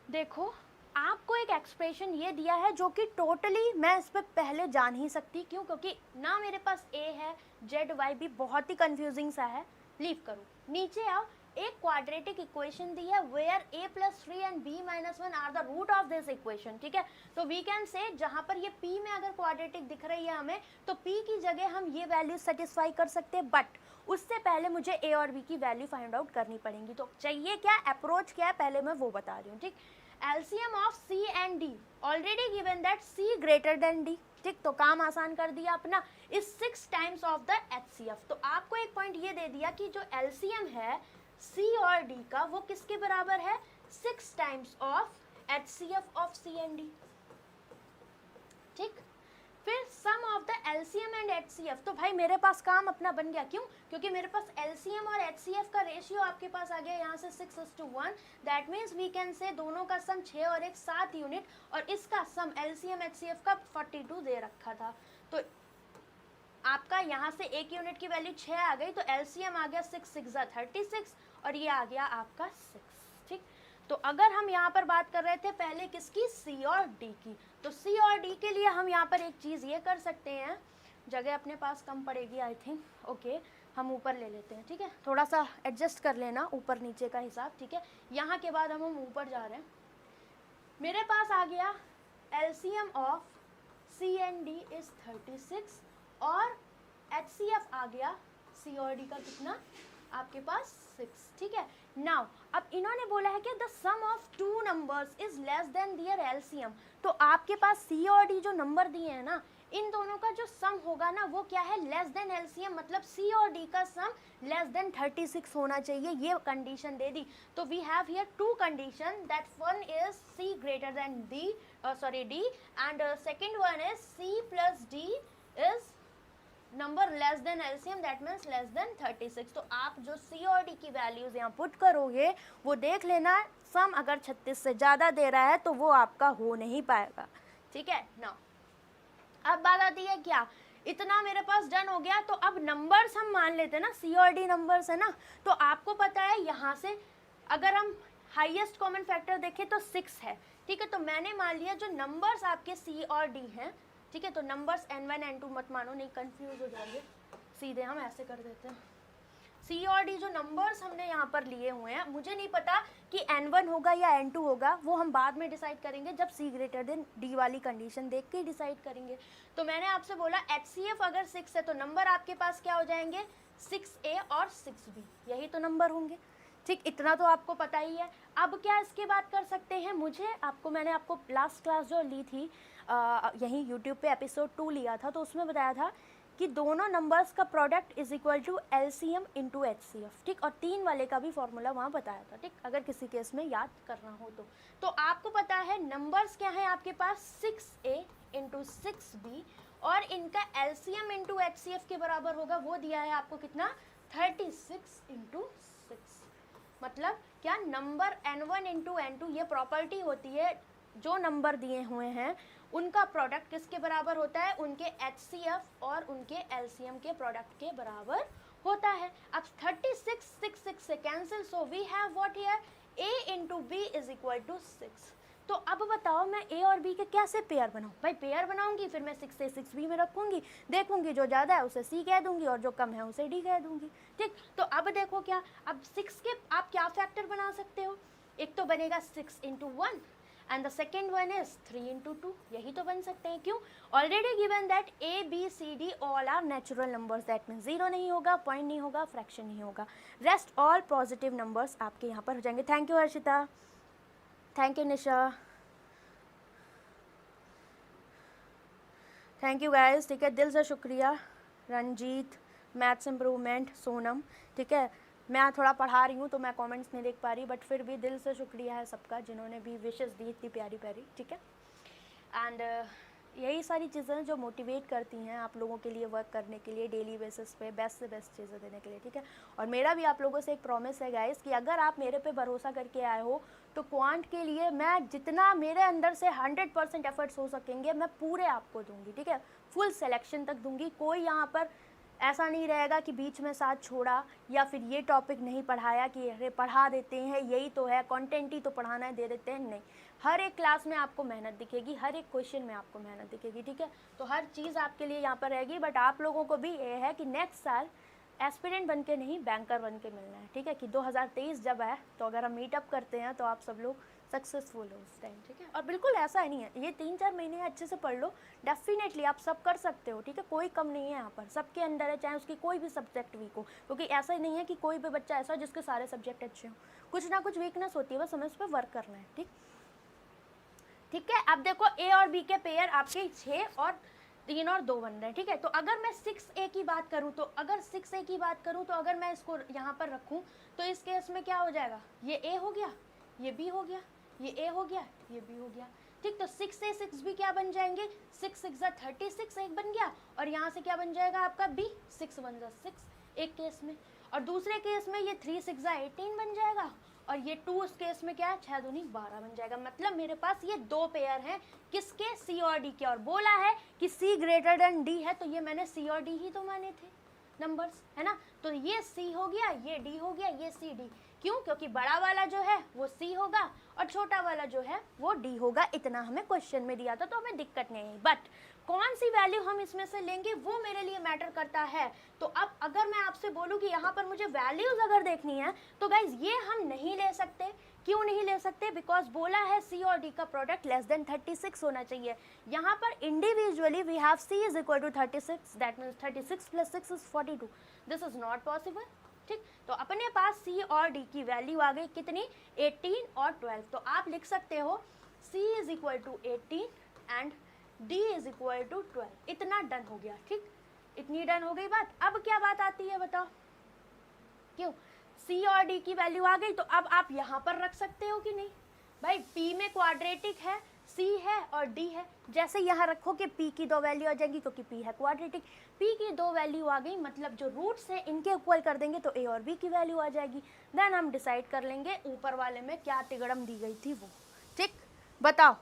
देखो आपको एक एक्सप्रेशन ये दिया है जो कि टोटली मैं इस पर पहले जान ही सकती, क्यों? क्योंकि ना मेरे पास ए है, जेड वाई भी बहुत ही कंफ्यूजिंग सा है। लीव करो, नीचे आओ। एक क्वाड्रेटिक इक्वेशन दी है where a+3 and b-1 are the root of this equation, ठीक है। तो वी कैन से जहां पर ये p में अगर क्वाड्रेटिक दिख रही है हमें, तो p की जगह हम ये वैल्यू सेटिस्फाई कर सकते हैं, बट उससे पहले मुझे a और b की वैल्यू फाइंड आउट करनी पड़ेगी। तो चाहिए क्या, अप्रोच क्या है, पहले मैं वो बता रही हूँ, ठीक। LCM of C and D already given that C greater than D, ठीक। तो काम आसान कर दिया अपना, is 6 times of the HCF। तो आपको एक पॉइंट ये दे दिया कि जो LCM है C और D का वो किसके बराबर है, 6 times of HCF of C and D, ठीक। फिर sum of the LCM and HCF, तो भाई मेरे पास काम अपना बन गया। क्यों? क्योंकि मेरे पास LCM और HCF का रेशियो आपके पास आ गया यहाँ से 6:1, दैट मीन्स वी कैन से दोनों का सम 6 और 1 7 यूनिट, और इसका सम LCM HCF का 42 दे रखा था। तो आपका यहाँ से एक यूनिट की वैल्यू 6 आ गई, तो LCM आ गया 6 × 36 और ये आ गया आपका 6, ठीक। तो अगर हम यहाँ पर बात कर रहे थे पहले किसकी, C और D की, तो C और D के लिए हम यहाँ पर एक चीज़ ये कर सकते हैं, जगह अपने पास कम पड़ेगी आई थिंक, ओके हम ऊपर ले लेते हैं, ठीक है। थोड़ा सा एडजस्ट कर लेना ऊपर नीचे का हिसाब, ठीक है। यहाँ के बाद हम ऊपर जा रहे हैं। मेरे पास आ गया LCM of C and D is 36 और HCF आ गया C और D का कितना, आपके पास 6, ठीक है। नाउ अब इन्होंने बोला है कि the sum of two numbers is less than their LCM, तो आपके पास C और D जो नंबर दिए हैं ना, इन दोनों का जो सम होगा ना वो क्या है, लेस देन LCM, मतलब C और D का सम लेस देन 36 होना चाहिए, ये कंडीशन दे दी। तो we have here two condition, that one is C greater than D and second one is C plus D is number less than LCM, that means less than 36। तो आप जो C और D की वैल्यूज यहाँ पुट करोगे वो देख लेना, सम अगर 36 से ज़्यादा दे रहा है तो वो आपका हो नहीं पाएगा, ठीक है ना। अब बात आती है क्या, इतना मेरे पास डन हो गया, तो अब नंबर्स हम मान लेते हैं ना, C और D नंबर्स है ना, तो आपको पता है यहाँ से अगर हम हाईएस्ट कॉमन फैक्टर देखें तो 6 है, ठीक है। तो मैंने मान लिया जो नंबर्स आपके C और D हैं, ठीक है। तो नंबर्स N1 N2 मत मानो, नहीं कंफ्यूज हो जाएंगे, सीधे हम ऐसे कर देते हैं। C और D जो नंबर्स हमने यहाँ पर लिए हुए हैं, मुझे नहीं पता कि N1 होगा या N2 होगा, वो हम बाद में डिसाइड करेंगे जब C ग्रेटर देन D वाली कंडीशन देख के डिसाइड करेंगे। तो मैंने आपसे बोला HCF अगर 6 है तो नंबर आपके पास क्या हो जाएंगे, 6A और 6B, यही तो नंबर होंगे, ठीक। इतना तो आपको पता ही है। अब क्या इसके बाद कर सकते हैं, मैंने आपको लास्ट क्लास जो ली थी यहीं यूट्यूब पे एपिसोड 2 लिया था, तो उसमें बताया था कि दोनों नंबर्स का product is equal to LCM into HCF, ठीक। और 3 वाले का भी फॉर्मूला वहाँ बताया था, ठीक, अगर किसी केस में याद करना हो तो आपको पता है नंबर्स क्या है आपके पास, 6A इंटू 6B, और इनका LCM इंटू HCF के बराबर होगा, वो दिया है आपको कितना, 36 इंटू 6। मतलब क्या, नंबर N1 इंटू N2, ये प्रॉपर्टी होती है, जो नंबर दिए हुए हैं उनका प्रोडक्ट किसके बराबर होता है, उनके HCF और उनके LCM के प्रोडक्ट के बराबर होता है। अब 36 6 से cancel, so we have what here, A into B is equal to 6। तो अब बताओ मैं A और B के कैसे पेयर बनाऊँ, भाई पेयर बनाऊंगी फिर मैं 6 से 6B में रखूंगी, देखूंगी जो ज़्यादा है उसे C कह दूंगी और जो कम है उसे D कह दूंगी, ठीक। तो अब देखो क्या, अब 6 के आप क्या फैक्टर बना सकते हो, एक तो बनेगा 6 into 1 and the second one is 3 into 2, यही तो बन सकते हैं। क्यों, already given that A B C D all are natural numbers, that mean 0 नहीं होगा, पॉइंट नहीं होगा, फ्रैक्शन नहीं होगा, रेस्ट ऑल पॉजिटिव नंबर्स आपके यहाँ पर हो जाएंगे। Thank you Harshita, thank you Nisha. Thank you guys, ठीक है, दिल से शुक्रिया। रंजीत, मैथ्स इम्प्रूवमेंट, सोनम, ठीक है, मैं थोड़ा पढ़ा रही हूँ तो मैं कमेंट्स नहीं देख पा रही, बट फिर भी दिल से शुक्रिया है सबका जिन्होंने भी विशेस दी इतनी प्यारी प्यारी, ठीक है। एंड यही सारी चीज़ें जो मोटिवेट करती हैं आप लोगों के लिए वर्क करने के लिए डेली बेसिस पे बेस्ट से बेस्ट चीज़ें देने के लिए, ठीक है। और मेरा भी आप लोगों से एक प्रॉमिस है गाइस कि अगर आप मेरे पे भरोसा करके आए हो तो क्वांट के लिए मैं जितना मेरे अंदर से 100% एफर्ट्स हो सकेंगे मैं पूरे आपको दूंगी, ठीक है, फुल सिलेक्शन तक दूंगी। कोई यहाँ पर ऐसा नहीं रहेगा कि बीच में साथ छोड़ा या फिर ये टॉपिक नहीं पढ़ाया कि अरे पढ़ा देते हैं, यही तो है, कंटेंट ही तो पढ़ाना है, दे देते हैं, नहीं। हर एक क्लास में आपको मेहनत दिखेगी, हर एक क्वेश्चन में आपको मेहनत दिखेगी, ठीक है। तो हर चीज़ आपके लिए यहाँ पर रहेगी, बट आप लोगों को भी ये है कि नेक्स्ट साल एस्पिरेंट बन के नहीं बैंकर बन के मिलना है, ठीक है, कि 2023 जब आए तो अगर हम मीटअप करते हैं तो आप सब लोग सक्सेसफुल हो उस टाइम, ठीक है। और बिल्कुल ऐसा नहीं है, ये 3-4 महीने अच्छे से पढ़ लो, डेफिनेटली आप सब कर सकते हो, ठीक है, कोई कम नहीं है यहाँ पर, सबके अंदर है, चाहे उसकी कोई भी सब्जेक्ट वीक हो, क्योंकि ऐसा ही नहीं है कि कोई भी बच्चा ऐसा जिसके सारे सब्जेक्ट अच्छे हों, कुछ ना कुछ वीकनेस होती है, बस हमें उस पर वर्क करना है, ठीक है। अब देखो ए और बी के पेयर आपके 6 और 3 और 2 बन रहे हैं, ठीक है। तो अगर मैं 6A की बात करूं तो अगर मैं इसको यहाँ पर रखूं तो इस केस में क्या हो जाएगा, ये A हो गया, ये B हो गया, ये A हो गया, ये B हो गया, ठीक। तो 6A 6B क्या बन जाएंगे, 6 6 36 एक बन गया, और यहाँ से क्या बन जाएगा आपका B 6 1 6 एक केस में, और दूसरे केस में ये 3 6 18 बन जाएगा, और ये 2 उस केस में क्या है 6 दूनी 12 बन जाएगा। मतलब मेरे पास ये 2 पेयर हैं किसके, C और D के, और बोला है कि C ग्रेटर देन D है, तो ये मैंने C और D ही तो माने थे नंबर्स, है ना। तो ये C हो गया, ये D हो गया, ये C D, क्यों, क्योंकि बड़ा वाला जो है वो C होगा और छोटा वाला जो है वो D होगा, इतना हमें क्वेश्चन में दिया था, तो हमें दिक्कत नहीं है। बट कौन सी वैल्यू हम इसमें से लेंगे वो मेरे लिए मैटर करता है। तो अब अगर मैं आपसे बोलूँ कि यहाँ पर मुझे वैल्यूज अगर देखनी है तो गाइज ये हम नहीं ले सकते। क्यों नहीं ले सकते, बिकॉज बोला है C और D का प्रोडक्ट लेस देन 36 होना चाहिए। यहाँ पर individually we have C is equal to 36, that means 36 + 6 is 42, this is not possible, ठीक। तो अपने पास C और D की वैल्यू आ गई कितनी, 18 और 12, तो आप लिख सकते हो C is equal to 18 and D is equal to 12, इतना डन हो गया, ठीक, इतनी डन हो गई बात। अब क्या बात आती है बताओ, क्यों, C और D की वैल्यू आ गई, तो अब आप यहाँ पर रख सकते हो कि नहीं, भाई P में क्वाड्रेटिक है, C है और D है, जैसे यहाँ रखो कि P की 2 वैल्यू आ जाएंगी क्योंकि P है क्वाड्रेटिक, P की 2 वैल्यू आ गई, मतलब जो रूट्स है इनके इक्वल कर देंगे तो A और B की वैल्यू आ जाएगी, देन हम डिसाइड कर लेंगे ऊपर वाले में क्या तिगड़म दी गई थी वो, ठीक। बताओ,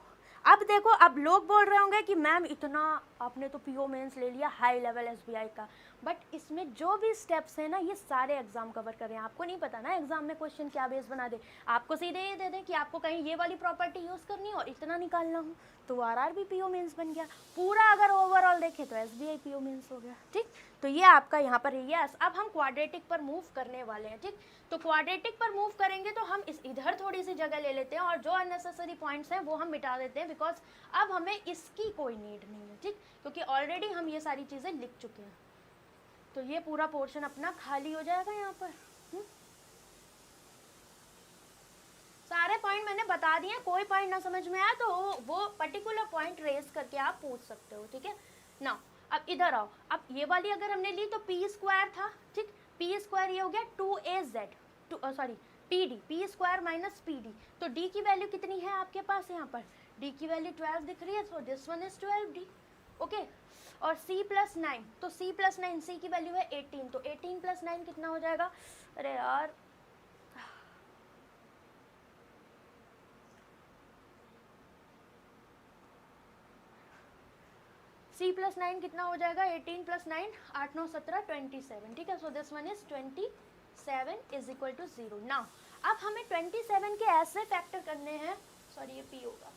अब देखो, अब लोग बोल रहे होंगे कि मैम इतना आपने तो पीओ मेंस ले लिया हाई लेवल एसबीआई का, बट इसमें जो भी स्टेप्स हैं ना ये सारे एग्जाम कवर कर रहे हैं। आपको नहीं पता ना एग्जाम में क्वेश्चन क्या बेस बना दे, आपको सीधे ये दे दें कि आपको कहीं ये वाली प्रॉपर्टी यूज़ करनी है और इतना निकालना हो, तो आरआरबी पीओ मेंस बन गया पूरा। अगर ओवरऑल देखें तो एसबीआई पीओ मेंस हो गया, ठीक। तो ये आपका यहाँ पर है। यस, अब हम क्वाड्रेटिक पर मूव करने वाले हैं, ठीक। तो क्वाड्रेटिक पर मूव करेंगे तो हम इस इधर थोड़ी सी जगह ले लेते हैं और जो अननेसेसरी पॉइंट्स हैं वो हम मिटा देते हैं, बिकॉज अब हमें इसकी कोई नीड नहीं है, ठीक, क्योंकि ऑलरेडी हम ये सारी चीज़ें लिख चुके हैं। तो ये पूरा पोर्शन अपना खाली हो जाएगा यहाँ पर। सारे पॉइंट मैंने बता दिए, कोई पॉइंट ना समझ में आया तो वो पर्टिकुलर पॉइंट रेज करके आप पूछ सकते हो, ठीक है ना। अब इधर आओ, अब ये वाली अगर हमने ली तो पी स्क्वायर था, ठीक, पी स्क्वायर ये हो गया 2az P square minus P D, तो डी की वैल्यू कितनी है आपके पास यहाँ पर, डी की वैल्यू 12 दिख रही है, so this one is 12d, okay. और c + 9, तो c + 9, c की वैल्यू है 18, तो 18 + 9 कितना हो जाएगा, अरे यार c + 9 कितना हो जाएगा, 18 + 9 8 9 17 27, ठीक है। So this one is 27 is equal to 0। Now अब हमें 27 के ऐसे फैक्टर करने हैं, सॉरी ये p होगा,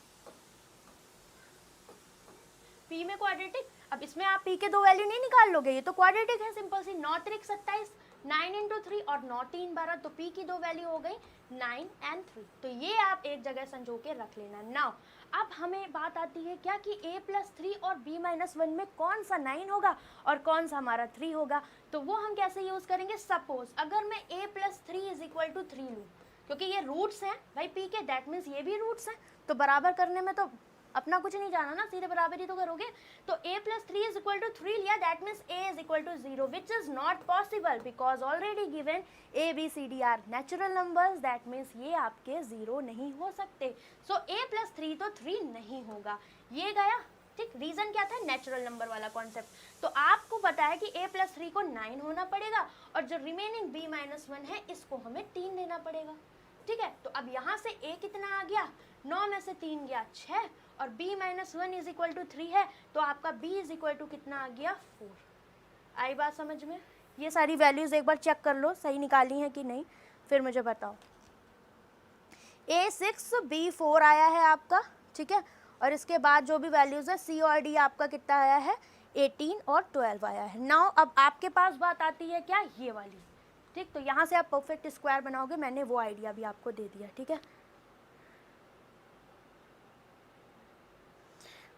p में क्वाड्रेटिक, अब इसमें आप p के 2 वैल्यू नहीं निकाल लोगे, ये तो क्वाड्रेटिक है, सिंपल सी, 9 3 27, 9 × 3 और 9 3 12, तो p की 2 वैल्यू हो गई 9 और 3, तो ये आप एक जगह संजो के रख लेना। नाउ अब हमें बात आती है क्या कि a + 3 और b - 1 में कौन सा 9 होगा और कौन सा हमारा 3 होगा, तो वो हम कैसे यूज करेंगे। सपोज अगर मैं a + 3 इज इक्वल टू 3 लूँ, क्योंकि ये रूट्स हैं भाई p के, दैट मीन्स ये भी रूट्स हैं, तो बराबर करने में तो अपना कुछ नहीं जाना ना, सीधे बराबरी तो करोगे। तो a plus 3 is equal to 3 लिया, that means a is equal to 0, which is not possible because already given a b c d are natural numbers, that means ये आपके 0 नहीं हो सकते। सो a प्लस 3 तो 3 नहीं होगा, ये गया ठीक। रीजन क्या था, नेचुरल नंबर वाला कॉन्सेप्ट। तो आपको पता है कि a प्लस 3 को 9 होना पड़ेगा और जो रिमेनिंग b माइनस 1 है इसको हमें 3 देना पड़ेगा, ठीक है। तो अब यहाँ से a कितना आ गया, 9 में से 3 गया 6 और b minus 1 is equal to 3 है, तो आपका b इज इक्वल टू कितना आ गया 4। आई बात समझ में? ये सारी वैल्यूज एक बार चेक कर लो सही निकाली है कि नहीं, फिर मुझे बताओ। a 6 b 4 आया है आपका, ठीक है। और इसके बाद जो भी वैल्यूज है c और d आपका कितना आया है, 18 और 12 आया है। नाउ अब आपके पास बात आती है क्या, ये वाली, ठीक। तो यहाँ से आप परफेक्ट स्क्वायर बनाओगे, मैंने वो आइडिया भी आपको दे दिया, ठीक है।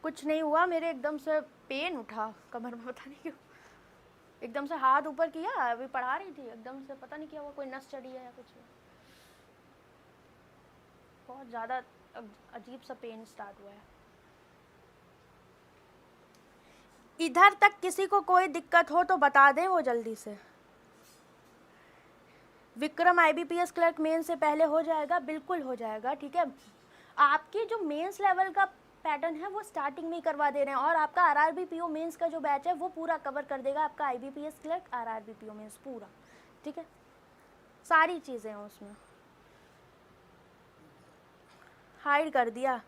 कुछ नहीं हुआ, मेरे एकदम से पेन उठा कमर में, पता नहीं क्यों, एकदम से हाथ ऊपर किया, अभी पढ़ा रही थी, एकदम से पता नहीं क्या हुआ, कोई नस चढ़ी है या कुछ, बहुत ज़्यादा अजीब सा पेन स्टार्ट हुआ है। इधर तक किसी को कोई दिक्कत हो तो बता दें वो जल्दी से। विक्रम IBPS क्लर्क मेन से पहले हो जाएगा, बिल्कुल हो जाएगा, ठीक है। आपकी जो मेंस लेवल का पैटर्न है वो स्टार्टिंग में ही करवा दे रहे हैं और आपका RRB PO मेंस का जो बैच है वो पूरा कवर कर देगा आपका IBPS clerk RRB PO mains पूरा, ठीक है। सारी चीज़ें हैं उसमें, हाइड कर दिया,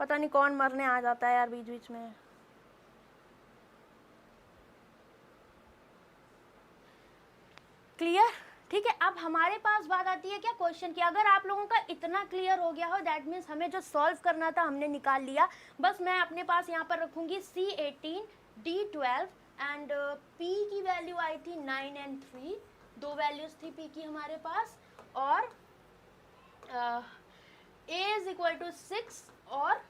पता नहीं कौन मरने आ जाता है यार बीच बीच में। क्लियर, ठीक है। अब हमारे पास बात आती है क्या, क्वेश्चन की। अगर आप लोगों का इतना क्लियर हो गया हो, दैट मीन्स हमें जो सॉल्व करना था हमने निकाल लिया। बस मैं अपने पास यहाँ पर रखूंगी C18 D12 एंड P की वैल्यू आई थी 9 एंड 3, 2 वैल्यूज थी P की हमारे पास, और A इज इक्वल टू 6 और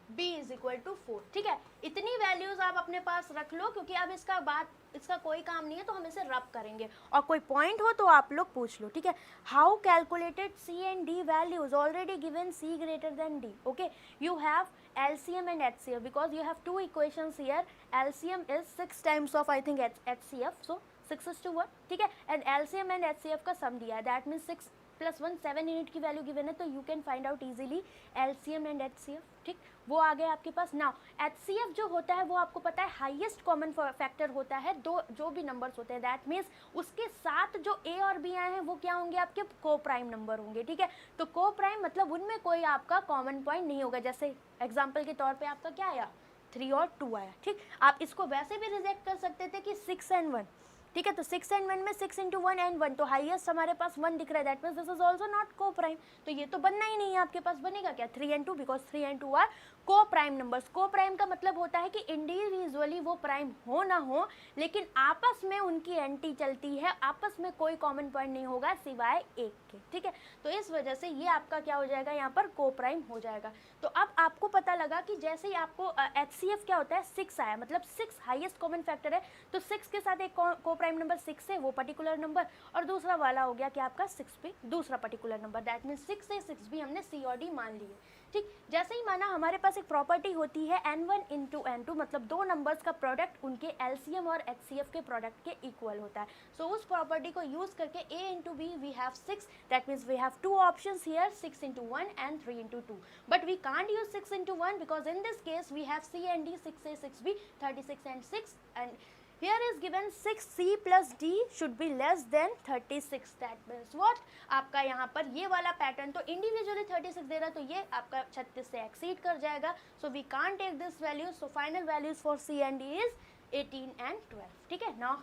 b इज इक्वल टू 4, ठीक है। इतनी वैल्यूज आप अपने पास रख लो, क्योंकि अब इसका कोई काम नहीं है तो हम इसे रब करेंगे, और कोई पॉइंट हो तो आप लोग पूछ लो, ठीक है। How calculated c and d values, already given c greater than d, okay. You have LCM and HCF because you have two equations here. LCM is 6 times of I think HCF, so 6 is to 1, ठीक है। and LCM and HCF का सम दिया है, that means 6 प्लस 1 7 यूनिट की वैल्यू गिवन है, तो you can find out easily LCM and HCF, ठीक। वो आ गया आपके पास। नाउ HCF जो होता है वो आपको पता है हाईएस्ट कॉमन फैक्टर होता है, दो जो भी नंबर्स होते हैं, दैट मीन्स उसके साथ जो A और B आए हैं वो क्या होंगे, आपके को प्राइम नंबर होंगे, ठीक है। तो को प्राइम मतलब उनमें कोई आपका कॉमन पॉइंट नहीं होगा, जैसे एग्जाम्पल के तौर पर आपका क्या आया 3 और 2 आया, ठीक। आप इसको वैसे भी रिजेक्ट कर सकते थे कि 6 and 1, ठीक है। तो 6 and 1 में 6 into 1 and 1, तो हाईएस्ट हमारे पास 1 दिख रहा है, that means this is also not को प्राइम, तो ये तो बनना ही नहीं है आपके पास। बनेगा क्या 3 and 2, बिकॉज 3 and 2 आर को प्राइम नंबर्स। को प्राइम का मतलब होता है कि इंडिविजुअली वो प्राइम हो ना हो, लेकिन आपस में उनकी एंटी चलती है, आपस में कोई कॉमन पॉइंट नहीं होगा सिवाय एक के, ठीक है। तो इस वजह से ये आपका क्या हो जाएगा, यहाँ पर को प्राइम हो जाएगा। तो अब आपको पता लगा कि जैसे ही आपको HCF क्या होता है 6 आया, मतलब 6 हाईएस्ट कॉमन फैक्टर है, तो 6 के साथ एक को प्राइम नंबर 6 है वो पर्टिकुलर नंबर, और दूसरा वाला हो गया कि आपका 6 पे दूसरा पर्टिकुलर नंबर, दैट मीन्स 6 से 6 भी हमने C और D मान लिए, ठीक। जैसे ही माना हमारे पास एक प्रॉपर्टी होती है n1 into n2, मतलब दो नंबर्स का प्रोडक्ट उनके LCM और HCF के प्रोडक्ट के इक्वल होता है। सो उस प्रॉपर्टी को यूज करके A into B we have 6, that means we have two options here, 6 into 1 and 3 into 2, but we can't use 6 into 1 because in this case we have C and D, 6A 6B, 36 and 6, and here is given 6C plus D should be less than 36, that means what, आपका यहाँ पर ये वाला पैटर्न तो इंडिविजुअली 36 दे रहा, तो ये आपका 36 से एक्सीड कर जाएगा, so we can't take this value, so final values for C and D is 18 and 12, ठीक है। now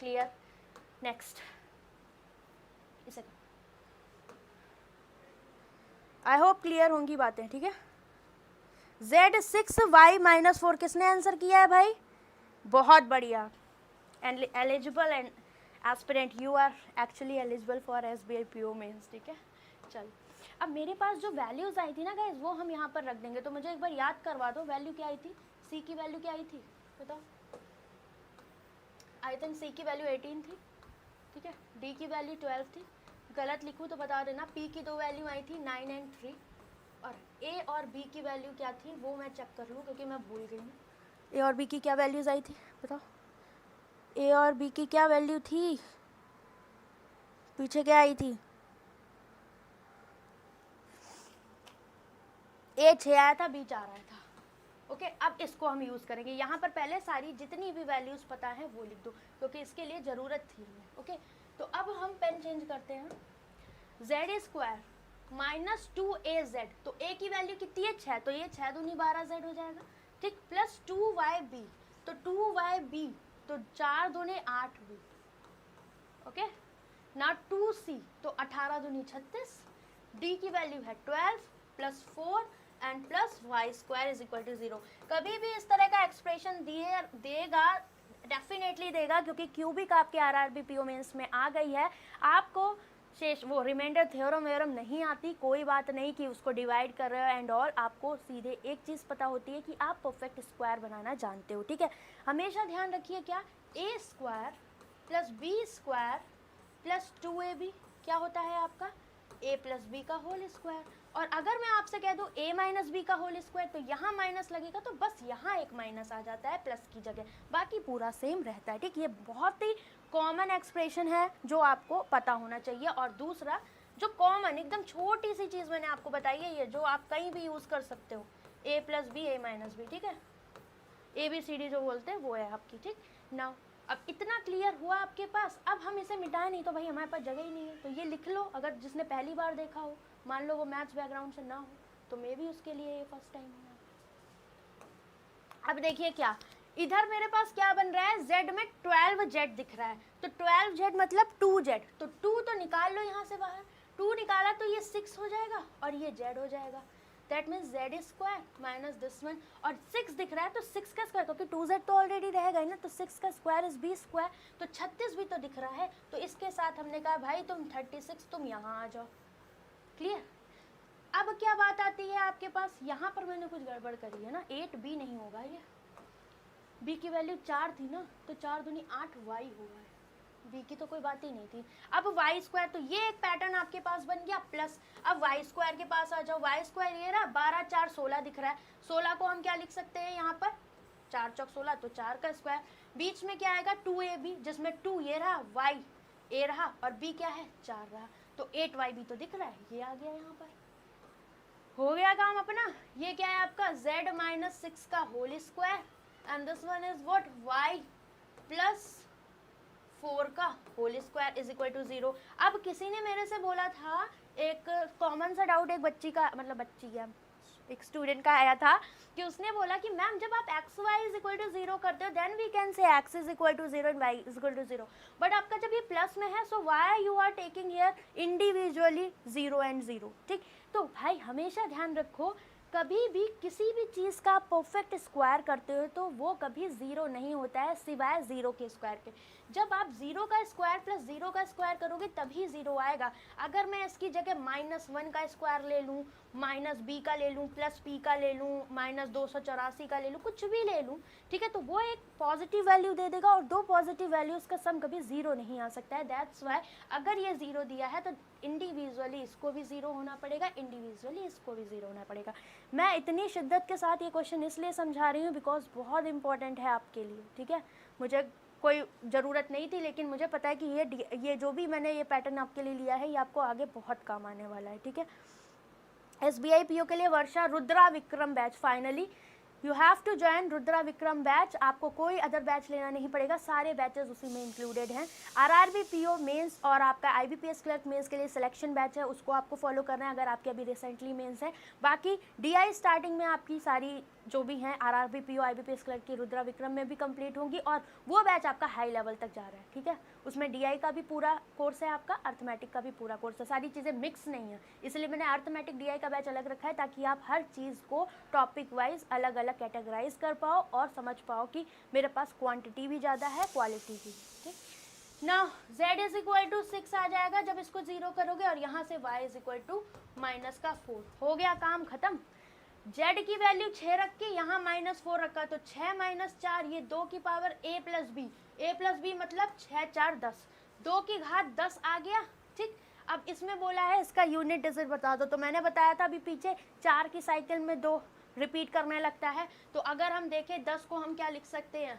clear, next इसे आई होप क्लियर होंगी बातें, ठीक है। Z6 Y माइनस 4 किसने आंसर किया है भाई, बहुत बढ़िया। And eligible and aspirant, you are actually eligible for SBI PO mains, ठीक है। चल अब मेरे पास जो वैल्यूज आई थी ना गाइस, वो हम यहाँ पर रख देंगे, तो मुझे एक बार याद करवा दो वैल्यू क्या आई थी, C की वैल्यू क्या आई थी बताओ। आई थिंक C की वैल्यू 18 थी, ठीक है। D की वैल्यू 12 थी, गलत लिखूँ तो बता देना। P की दो वैल्यू आई थी 9 and 3, और ए और बी की वैल्यू क्या थी वो मैं चेक कर लूँ क्योंकि मैं भूल गई हूँ। ए और बी की क्या वैल्यूज आई थी बताओ, ए और बी की क्या वैल्यू थी, पीछे क्या आई थी, ए 6 आया था, बी 4 आया था। ओके अब इसको हम यूज़ करेंगे। यहाँ पर पहले सारी जितनी भी वैल्यूज़ पता है वो लिख दो क्योंकि इसके लिए ज़रूरत थी हमें। ओके तो अब हम पेन चेंज करते हैं। जेड स्क्वायर माइनस 2az, तो ए की वैल्यू कितनी है 6, तो ये 6 दूनी 12z हो जाएगा, ठीक, प्लस 2yb, तो 2yb तो 4 दूनी 8b। ओके ना 2c तो 18 दूनी 36, d की वैल्यू है 12 plus 4 and plus Y square is equal to 0। कभी भी इस तरह का एक्सप्रेशन देगा, डेफिनेटली देगा, क्योंकि क्यूबिक आपके आरआरबी पीओ मेंस में आ गई है। आपको शेष वो रिमाइंडर थ्योरम वेरम नहीं आती, कोई बात नहीं कि उसको डिवाइड कर रहे हो एंड ऑल, आपको सीधे एक चीज़ पता होती है कि आप परफेक्ट स्क्वायर बनाना जानते हो, ठीक है। हमेशा ध्यान रखिए क्या, A square plus B square plus 2ab क्या होता है आपका a प्लस बी का होल स्क्वायर। और अगर मैं आपसे कह दूं a माइनस बी का होल स्क्वायर तो यहाँ माइनस लगेगा, तो बस यहाँ एक माइनस आ जाता है प्लस की जगह, बाकी पूरा सेम रहता है, ठीक। ये बहुत ही कॉमन एक्सप्रेशन है जो आपको पता होना चाहिए। और दूसरा जो कॉमन एकदम छोटी सी चीज़ मैंने आपको बताई है, ये जो आप कहीं भी यूज़ कर सकते हो, a plus B a minus B, ठीक है, ABCD जो बोलते हैं वो है आपकी, ठीक। नाउ अब इतना क्लियर हुआ आपके पास, अब हम इसे मिटाएं नहीं तो भाई हमारे पास जगह ही नहीं है, तो ये लिख लो। अगर जिसने पहली बार देखा हो, मान लो वो मैथ्स बैकग्राउंड से ना हो, तो मे भी उसके लिए ये फर्स्ट टाइम है। अब देखिए क्या, इधर मेरे पास क्या बन रहा है, z में 12z दिख रहा है, तो 12z मतलब 2z, तो 2 तो निकाल लो यहाँ से बाहर, 2 निकाला तो ये 6 हो जाएगा और ये z हो जाएगा, that means z square minus this one, और 6 दिख रहा है तो 6 का स्क्वायर, क्योंकि 2z तो ऑलरेडी रहेगा ही ना, तो 6 का स्क्वायर इज b स्क्वायर, तो 36 भी तो दिख रहा है, तो इसके साथ हमने कहा भाई तुम 36 तुम यहाँ आ जाओ। क्लियर। अब क्या बात आती है आपके पास, यहाँ पर मैंने कुछ गड़बड़ करी है ना, 8b नहीं होगा, ये b की वैल्यू 4 थी ना, तो 4 दूनी 8y होगा, b की तो कोई बात ही नहीं थी। अब वाई स्क्वायर, तो ये एक पैटर्न आपके पास बन गया, प्लस अब वाई स्क्वायर के पास आ जाओ, वाई स्क्वायर ये रहा 12 4 16 दिख रहा है, 16 को हम क्या लिख सकते हैं यहाँ पर 4 चौक 16, तो 4 का स्क्वायर, बीच में क्या आएगा 2ab, जिसमें 2 ये रहा, y a रहा और b क्या है 4 रहा, तो 8yb तो दिख रहा है, ये आ गया यहाँ पर, हो गया काम अपना। ये क्या है आपका z माइनस 6 का whole square and this one is what y plus 4 का whole square is equal to 0। अब किसी ने मेरे से बोला था, एक कॉमन सा डाउट एक बच्ची का, मतलब बच्ची क्या, एक स्टूडेंट का आया था कि उसने बोला कि मैम जब आप X Y is equal to 0 करते हो then we can say X is equal to 0 and Y is equal to 0, but आपका जब ये प्लस में है so why you are taking here individually 0 and 0, ठीक। तो भाई हमेशा ध्यान रखो, कभी भी किसी भी चीज़ का परफेक्ट स्क्वायर करते हो तो वो कभी 0 नहीं होता है सिवाय 0 के स्क्वायर के। जब आप 0 का स्क्वायर प्लस 0 का स्क्वायर करोगे तभी 0 आएगा। अगर मैं इसकी जगह -1 का स्क्वायर ले लूँ, -b का ले लूँ, प्लस p का ले लूँ, -284 का ले लूँ, कुछ भी ले लूँ, ठीक है, तो वो एक पॉजिटिव वैल्यू दे देगा और दो पॉजिटिव वैल्यूज़ का सम कभी 0 नहीं आ सकता है। दैट्स वाई अगर ये 0 दिया है तो इंडिविजुअली इसको भी 0 होना पड़ेगा, इंडिविजुअली इसको भी 0 होना पड़ेगा। मैं इतनी शिद्दत के साथ ये क्वेश्चन इसलिए समझा रही हूँ बिकॉज बहुत इंपॉर्टेंट है आपके लिए, ठीक है। मुझे कोई ज़रूरत नहीं थी लेकिन मुझे पता है कि ये जो भी मैंने ये पैटर्न आपके लिए लिया है ये आपको आगे बहुत काम आने वाला है, ठीक है। SBI PO के लिए Varsha Rudra Vikram batch, finally you have to join Rudra Vikram batch, आपको कोई अदर बैच लेना नहीं पड़ेगा, सारे बैचेस उसी में इंक्लूडेड हैं। RRB PO मेंस और आपका IBPS क्लर्क मेंस के लिए सिलेक्शन बैच है, उसको आपको फॉलो करना है अगर आपके अभी रिसेंटली मेंस है। बाकी DI स्टार्टिंग में आपकी सारी जो भी हैं RRB PO IBPS क्लर्क की रुद्रा विक्रम में भी कंप्लीट होंगी और वो बैच आपका हाई लेवल तक जा रहा है, ठीक है। उसमें DI का भी पूरा कोर्स है, आपका अर्थमेटिक का भी पूरा कोर्स है, सारी चीज़ें मिक्स नहीं है, इसलिए मैंने अर्थमेटिक DI का बैच अलग रखा है ताकि आप हर चीज़ को टॉपिक वाइज अलग अलग कैटेगराइज कर पाओ और समझ पाओ कि मेरे पास क्वांटिटी भी ज़्यादा है क्वालिटी भी, ठीक ना। z इज इक्वल टू 6 आ जाएगा जब इसको 0 करोगे और यहाँ से y इज इक्वल टू -4, हो गया काम खत्म। z की वैल्यू 6 रख के यहाँ -4 रखा तो 6 - 4 ये 2 की पावर a प्लस बी मतलब 6 4 10, 2 की घात 10 आ गया, ठीक। अब इसमें बोला है इसका यूनिट डिजिट बता दो, तो मैंने बताया था अभी पीछे 4 की साइकिल में 2 रिपीट करने लगता है। तो अगर हम देखें 10 को हम क्या लिख सकते हैं,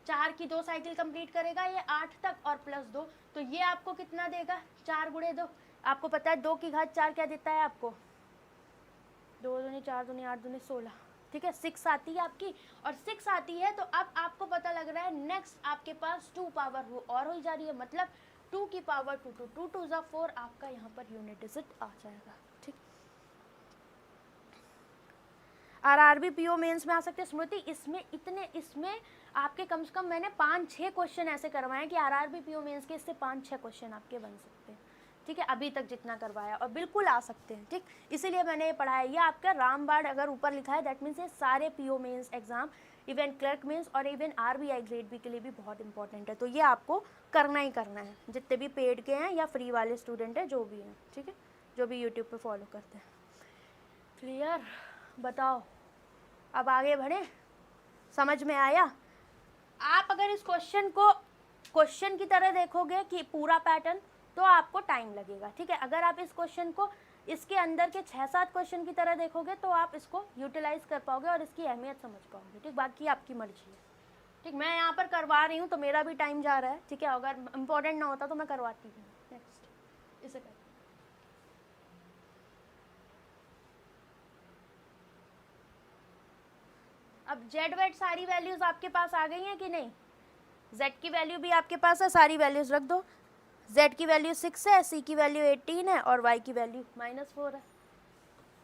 4 की 2 साइकिल कंप्लीट करेगा ये 8 तक और प्लस 2, तो ये आपको कितना देगा, 4 गुणे 2। आपको पता है 2 की घात 4 क्या देता है आपको, 2 दूनी 4 दूनी 8 दूनी 16, ठीक है, 6 आती है आपकी, और 6 आती है। तो अब आपको पता लग रहा है नेक्स्ट आपके पास 2 पावर वो और हो जा रही है, मतलब 2 की पावर 2 2 2 ज़ा 4 आपका यहाँ पर यूनिट डिजिट आ जाएगा। ठीक, आरआरबी पीओ मेंस में आ सकते हैं। स्मृति इसमें आपके कम से कम मैंने 5-6 क्वेश्चन ऐसे करवाए हैं कि आरआरबी पीओ मेंस के इससे 5-6 क्वेश्चन आपके बन सकते हैं। ठीक है, अभी तक जितना करवाया, और बिल्कुल आ सकते हैं। ठीक, इसीलिए मैंने ये पढ़ाया। ये आपका रामबाड़ अगर ऊपर लिखा है दैट मीन्स ये सारे PO mains exam, even clerk mains और इवन आरबीआई ग्रेड बी के लिए भी बहुत इंपॉर्टेंट है। तो ये आपको करना ही करना है, जितने भी पेड के हैं या फ्री वाले स्टूडेंट हैं जो भी हैं। ठीक है, जो भी यूट्यूब पे फॉलो करते हैं। क्लियर, बताओ अब आगे बढ़े, समझ में आया? आप अगर इस क्वेश्चन को क्वेश्चन की तरह देखोगे कि पूरा पैटर्न, तो आपको टाइम लगेगा। ठीक है, अगर आप इस क्वेश्चन को इसके अंदर के 6-7 क्वेश्चन की तरह देखोगे तो आप इसको यूटिलाइज कर पाओगे और इसकी अहमियत समझ पाओगे। ठीक, बाकी आपकी मर्जी है। ठीक, मैं यहाँ पर करवा रही हूँ तो मेरा भी टाइम जा रहा है। ठीक है, अगर इम्पोर्टेंट ना होता तो मैं करवाती हूँ। नेक्स्ट इसे कर, अब जेड वेड सारी वैल्यूज आपके पास आ गई हैं कि नहीं? जेड की वैल्यू भी आपके पास है, सारी वैल्यूज रख दो। z की वैल्यू 6 है, c की वैल्यू 18 है और y की वैल्यू -4 है।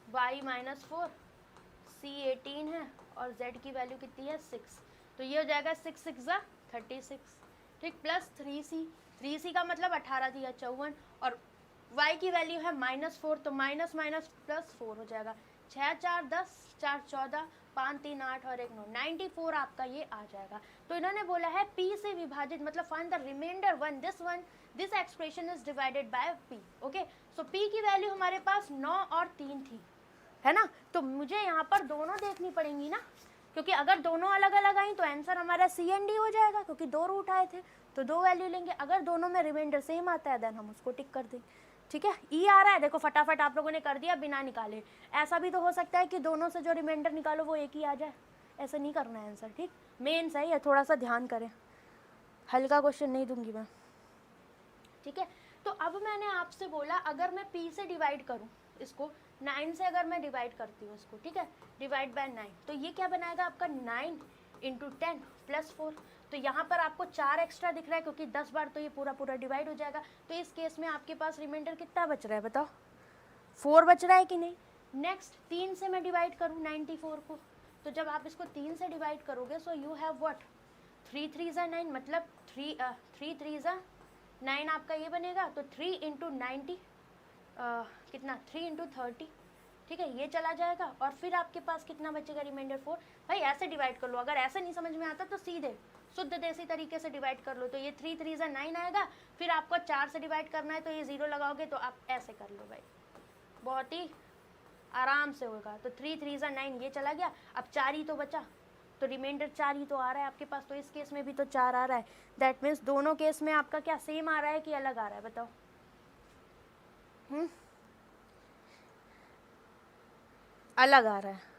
y -4, c 18 है और z की वैल्यू कितनी है 6, तो ये हो जाएगा 6 6 36। ठीक, प्लस 3c का मतलब 18 दिया 54, और y की वैल्यू है -4, तो माइनस माइनस प्लस 4 हो जाएगा। 6 4 10, 4 14, 5 3 8 और 1 9, 94 आपका ये आ जाएगा। तो इन्होंने बोला है p से विभाजित, मतलब find the remainder one, this expression is divided by p। Okay, so p की वैल्यू हमारे पास 9 और 3 थी, है ना? तो मुझे यहाँ पर दोनों देखनी पड़ेंगी ना, क्योंकि अगर दोनों अलग अलग आई तो आंसर हमारा सी एंड डी हो जाएगा, क्योंकि 2 रूट आए थे तो 2 वैल्यू लेंगे। अगर दोनों में रिमाइंडर सेम आता है देन हम उसको टिक कर देंगे। ठीक है, ई आ रहा है, देखो फटाफट आप लोगों ने कर दिया बिना निकाले। ऐसा भी तो हो सकता है कि दोनों से जो रिमाइंडर निकालो वो एक ही आ जाए, ऐसा नहीं करना है आंसर। ठीक, मेन सही है, थोड़ा सा ध्यान करें, हल्का क्वेश्चन नहीं दूंगी मैं। ठीक है, तो अब मैंने आपसे बोला अगर मैं p से डिवाइड करूं इसको, 9 से अगर मैं डिवाइड करती हूँ इसको, ठीक है, डिवाइड बाय 9, तो ये क्या बनाएगा आपका 9 × 10 + 4। तो यहाँ पर आपको 4 एक्स्ट्रा दिख रहा है क्योंकि 10 बार तो ये पूरा डिवाइड हो जाएगा। तो इस केस में आपके पास रिमाइंडर कितना बच रहा है बताओ, 4 बच रहा है कि नहीं? नेक्स्ट 3 से मैं डिवाइड करूँ 94 को, तो जब आप इसको 3 से डिवाइड करोगे सो यू हैव व्हाट, 3 3 ज़ा 9, मतलब 3 3 ज़ा 9 आपका ये बनेगा। तो 3 × 90 कितना, 3 × 30, ठीक है, ये चला जाएगा। और फिर आपके पास कितना बचेगा रिमाइंडर 4। भाई ऐसे डिवाइड कर लो, अगर ऐसे नहीं समझ में आता तो सीधे शुद्ध देसी तरीके से डिवाइड कर लो। तो ये 3 3 ज़ा 9 आएगा, फिर आपको 4 से डिवाइड करना है तो ये 0 लगाओगे, तो आप ऐसे कर लो भाई, बहुत ही आराम से होगा। तो 3 3 ज़ा 9 ये चला गया, अब 4 ही तो बचा, तो रिमाइंडर 4 ही तो आ रहा है आपके पास। तो इस केस में भी तो 4 आ रहा है, दैट मीन्स दोनों केस में आपका क्या सेम आ रहा है कि अलग आ रहा है बताओ? अलग आ रहा है।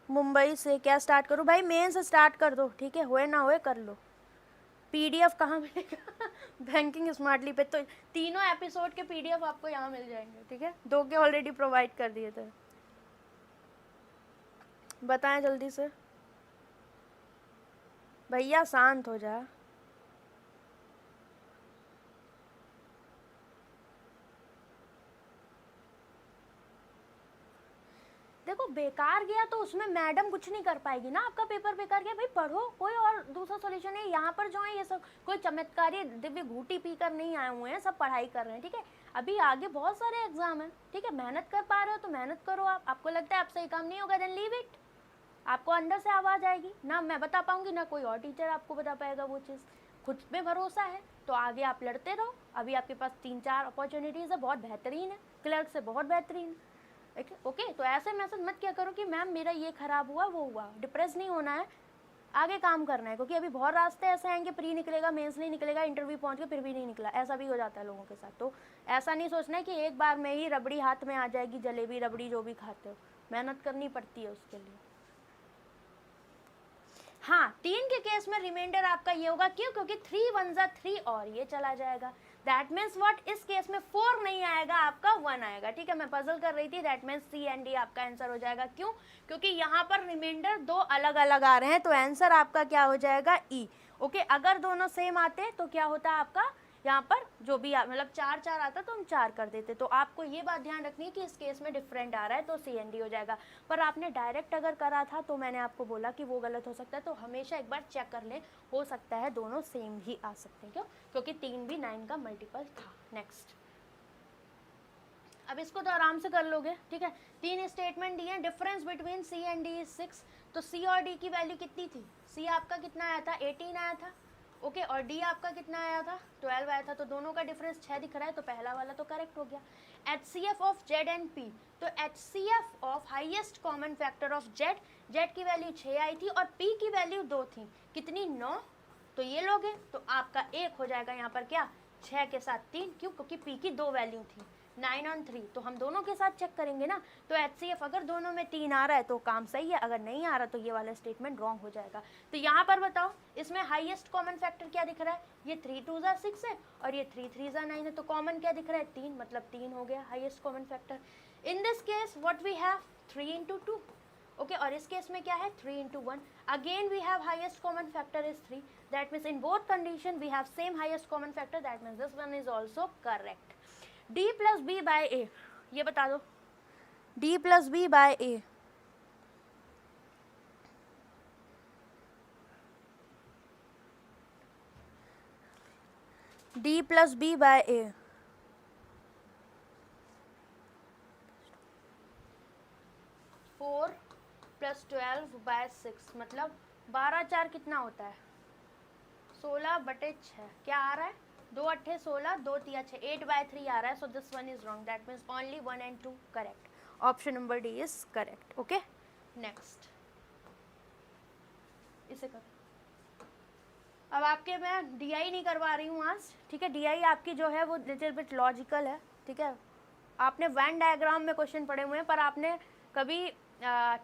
मुंबई से क्या स्टार्ट करूँ भाई? मेन से स्टार्ट कर दो, ठीक है, होए ना होए कर लो। पीडीएफ कहाँ मिलेगा? बैंकिंग स्मार्टली पे तो तीनों एपिसोड के पीडीएफ आपको यहाँ मिल जाएंगे। ठीक है, 2 के ऑलरेडी प्रोवाइड कर दिए थे। बताएं जल्दी से भैया, शांत हो जा। देखो बेकार गया तो उसमें मैडम कुछ नहीं कर पाएगी ना, आपका पेपर बेकार गया भाई, पढ़ो, कोई और दूसरा सॉल्यूशन है। यहाँ पर जो है ये सब कोई चमत्कारी दिव्य घूटी पी कर नहीं आए हुए हैं, सब पढ़ाई कर रहे हैं। ठीक है, अभी आगे बहुत सारे एग्जाम हैं। ठीक है, मेहनत कर पा रहे हो तो मेहनत करो। आपको लगता है आपसे ये काम नहीं होगा, देन लीव इट। आपको अंदर से आवाज़ आएगी ना, मैं बता पाऊंगी ना कोई और टीचर आपको बता पाएगा वो चीज़। खुद में भरोसा है तो आगे आप लड़ते रहो। अभी आपके पास 3-4 अपॉर्चुनिटीज़ है, बहुत बेहतरीन है, क्लर्क से बहुत बेहतरीन। ओके, तो ऐसे मैसेज मत क्या करो कि मैम मेरा ये ख़राब हुआ वो हुआ। डिप्रेस नहीं होना है, आगे काम करना है, क्योंकि अभी बहुत रास्ते ऐसे हैं कि प्री निकलेगा, मेंस नहीं निकलेगा, इंटरव्यू पहुंच के फिर भी नहीं निकला, ऐसा भी हो जाता है लोगों के साथ। तो ऐसा नहीं सोचना है कि एक बार में ही रबड़ी हाथ में आ जाएगी, जलेबी रबड़ी जो भी खाते हो, मेहनत करनी पड़ती है उसके लिए। हाँ, 3 के केस में रिमाइंडर आपका ये होगा, क्यों? क्योंकि 3 1 जा 3 और ये चला जाएगा। दैट मीन्स व्हाट, इस केस में 4 नहीं आएगा, आपका 1 आएगा। ठीक है, मैं पजल कर रही थी। That means C and D आपका आंसर हो जाएगा। क्यों? क्योंकि यहाँ पर रिमाइंडर 2 अलग अलग आ रहे हैं, तो आंसर आपका क्या हो जाएगा? ई। ओके, अगर दोनों सेम आते तो क्या होता है आपका, यहाँ पर जो भी मतलब 4 4 आता तो हम 4 कर देते। तो आपको ये बात ध्यान रखनी है कि इस केस में डिफरेंट आ रहा है तो सी एन डी हो जाएगा। पर आपने डायरेक्ट अगर करा था तो मैंने आपको बोला कि वो गलत हो सकता है, तो हमेशा एक बार चेक कर लें, हो सकता है दोनों सेम ही आ सकते हैं। क्यों? क्योंकि 3 भी 9 का मल्टीपल था। नेक्स्ट, अब इसको तो आराम से कर लोगे। ठीक है, 3 स्टेटमेंट दिए हैं, difference between C and D is 6। तो सी और डी की वैल्यू कितनी थी? सी आपका कितना आया था? 18 आया था। ओके, और डी आपका कितना आया था? 12 आया था। तो दोनों का डिफरेंस 6 दिख रहा है, तो पहला वाला तो करेक्ट हो गया। HCF of Z and P, तो HCF of highest common factor of Z, Z की वैल्यू 6 आई थी और पी की वैल्यू 2 थी। कितनी? 9। तो ये लोगे तो आपका 1 हो जाएगा यहाँ पर, क्या? 6 के साथ 3। क्यों? क्योंकि पी की 2 वैल्यू थी, 9 और 3। तो हम दोनों के साथ चेक करेंगे ना, तो HCF अगर दोनों में 3 आ रहा है तो काम सही है, अगर नहीं आ रहा तो ये वाला स्टेटमेंट रॉन्ग हो जाएगा। तो यहाँ पर बताओ, इसमें हाईएस्ट कॉमन फैक्टर क्या दिख रहा है? ये 3 2 जा 6 है और ये 3 3 जा 9 है, तो कॉमन क्या दिख रहा है? 3, मतलब 3 हो गया highest common factor. In this case what we have? 3 into 2। Okay, और इस केस में क्या है? 3 into 1। Again we have highest common factor is 3। That means in both condition we have same highest common factor. That means this one is also correct. D plus B by A, ये बता दो। D plus B by A, D plus B by A, 4 plus 12 bye 6, मतलब 12 4 कितना होता है? 16/6। क्या आ रहा है? 2 8 16, 2 3 6, 8/3 आ रहा है। So this one is wrong. That means only 1 and 2 correct. Option number D is correct. Okay, next, इसे कर। अब आपके मैं DI नहीं करवा रही हूँ आज। ठीक है, DI आपकी जो है वो लिटिल बिट लॉजिकल है। ठीक है, आपने वेन डायग्राम में क्वेश्चन पढ़े हुए हैं, पर आपने कभी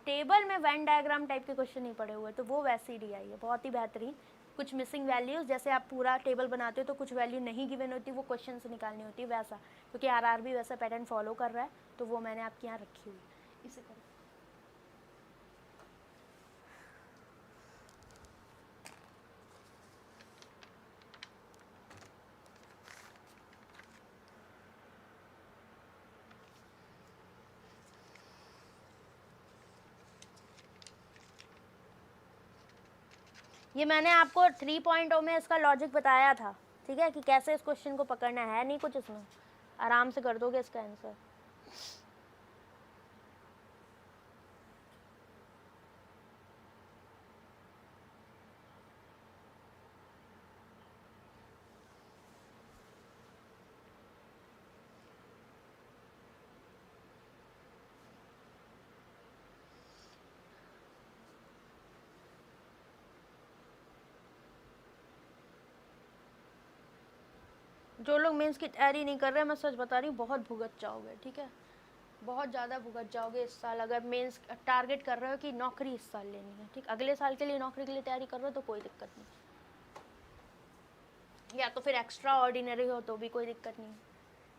टेबल में वेन डायग्राम टाइप के क्वेश्चन नहीं पढ़े हुए, तो वो वैसी DI है, बहुत ही बेहतरीन। कुछ मिसिंग वैल्यूज, जैसे आप पूरा टेबल बनाते हो तो कुछ वैल्यू नहीं गिवन होती, वो क्वेश्चन से निकालनी होती है, वैसा। क्योंकि RRB वैसा पैटर्न फॉलो कर रहा है, तो वो मैंने आपके यहाँ रखी हुई। इसे करो। ये मैंने आपको 3.0 में इसका लॉजिक बताया था। ठीक है, कि कैसे इस क्वेश्चन को पकड़ना है, नहीं कुछ इसमें, आराम से कर दोगे इसका आंसर। जो लोग मेंस की तैयारी नहीं कर रहे, मैं सच बता रही हूँ, बहुत भुगत जाओगे। ठीक है, बहुत ज़्यादा भुगत जाओगे इस साल। अगर मेंस टारगेट कर रहे हो कि नौकरी इस साल लेनी है, ठीक, अगले साल के लिए नौकरी के लिए तैयारी कर रहे हो तो कोई दिक्कत नहीं, या तो फिर एक्स्ट्रा ऑर्डिनरी हो तो भी कोई दिक्कत नहीं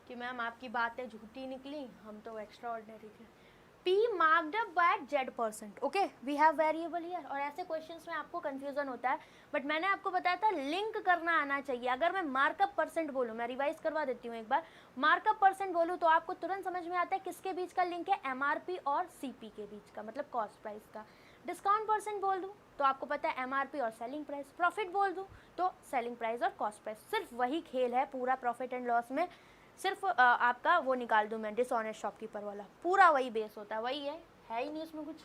कि मैम आपकी बातें झूठी निकली, हम तो एक्स्ट्रा ऑर्डिनरी थे। P marked up by Z%. Okay, we have variable here. और ऐसे क्वेश्चंस में आपको कंफ्यूजन होता है, बट मैंने आपको बताया था लिंक करना आना चाहिए। अगर मैं मार्कअप परसेंट बोलूँ, मैं रिवाइज करवा देती हूँ एक बार, मार्कअप परसेंट बोलूँ तो आपको तुरंत समझ में आता है किसके बीच का लिंक है, MRP और CP के बीच का, मतलब कॉस्ट प्राइस का। डिस्काउंट परसेंट बोल दूँ तो आपको पता है MRP और सेलिंग प्राइस। प्रॉफिट बोल दूँ तो सेलिंग प्राइस और कॉस्ट प्राइस। सिर्फ वही खेल है पूरा प्रॉफिट एंड लॉस में। सिर्फ आपका वो निकाल दूँ मैं, डिसऑनेस्ट शॉपकीपर वाला, पूरा वही बेस होता है, वही है ही नहीं उसमें कुछ।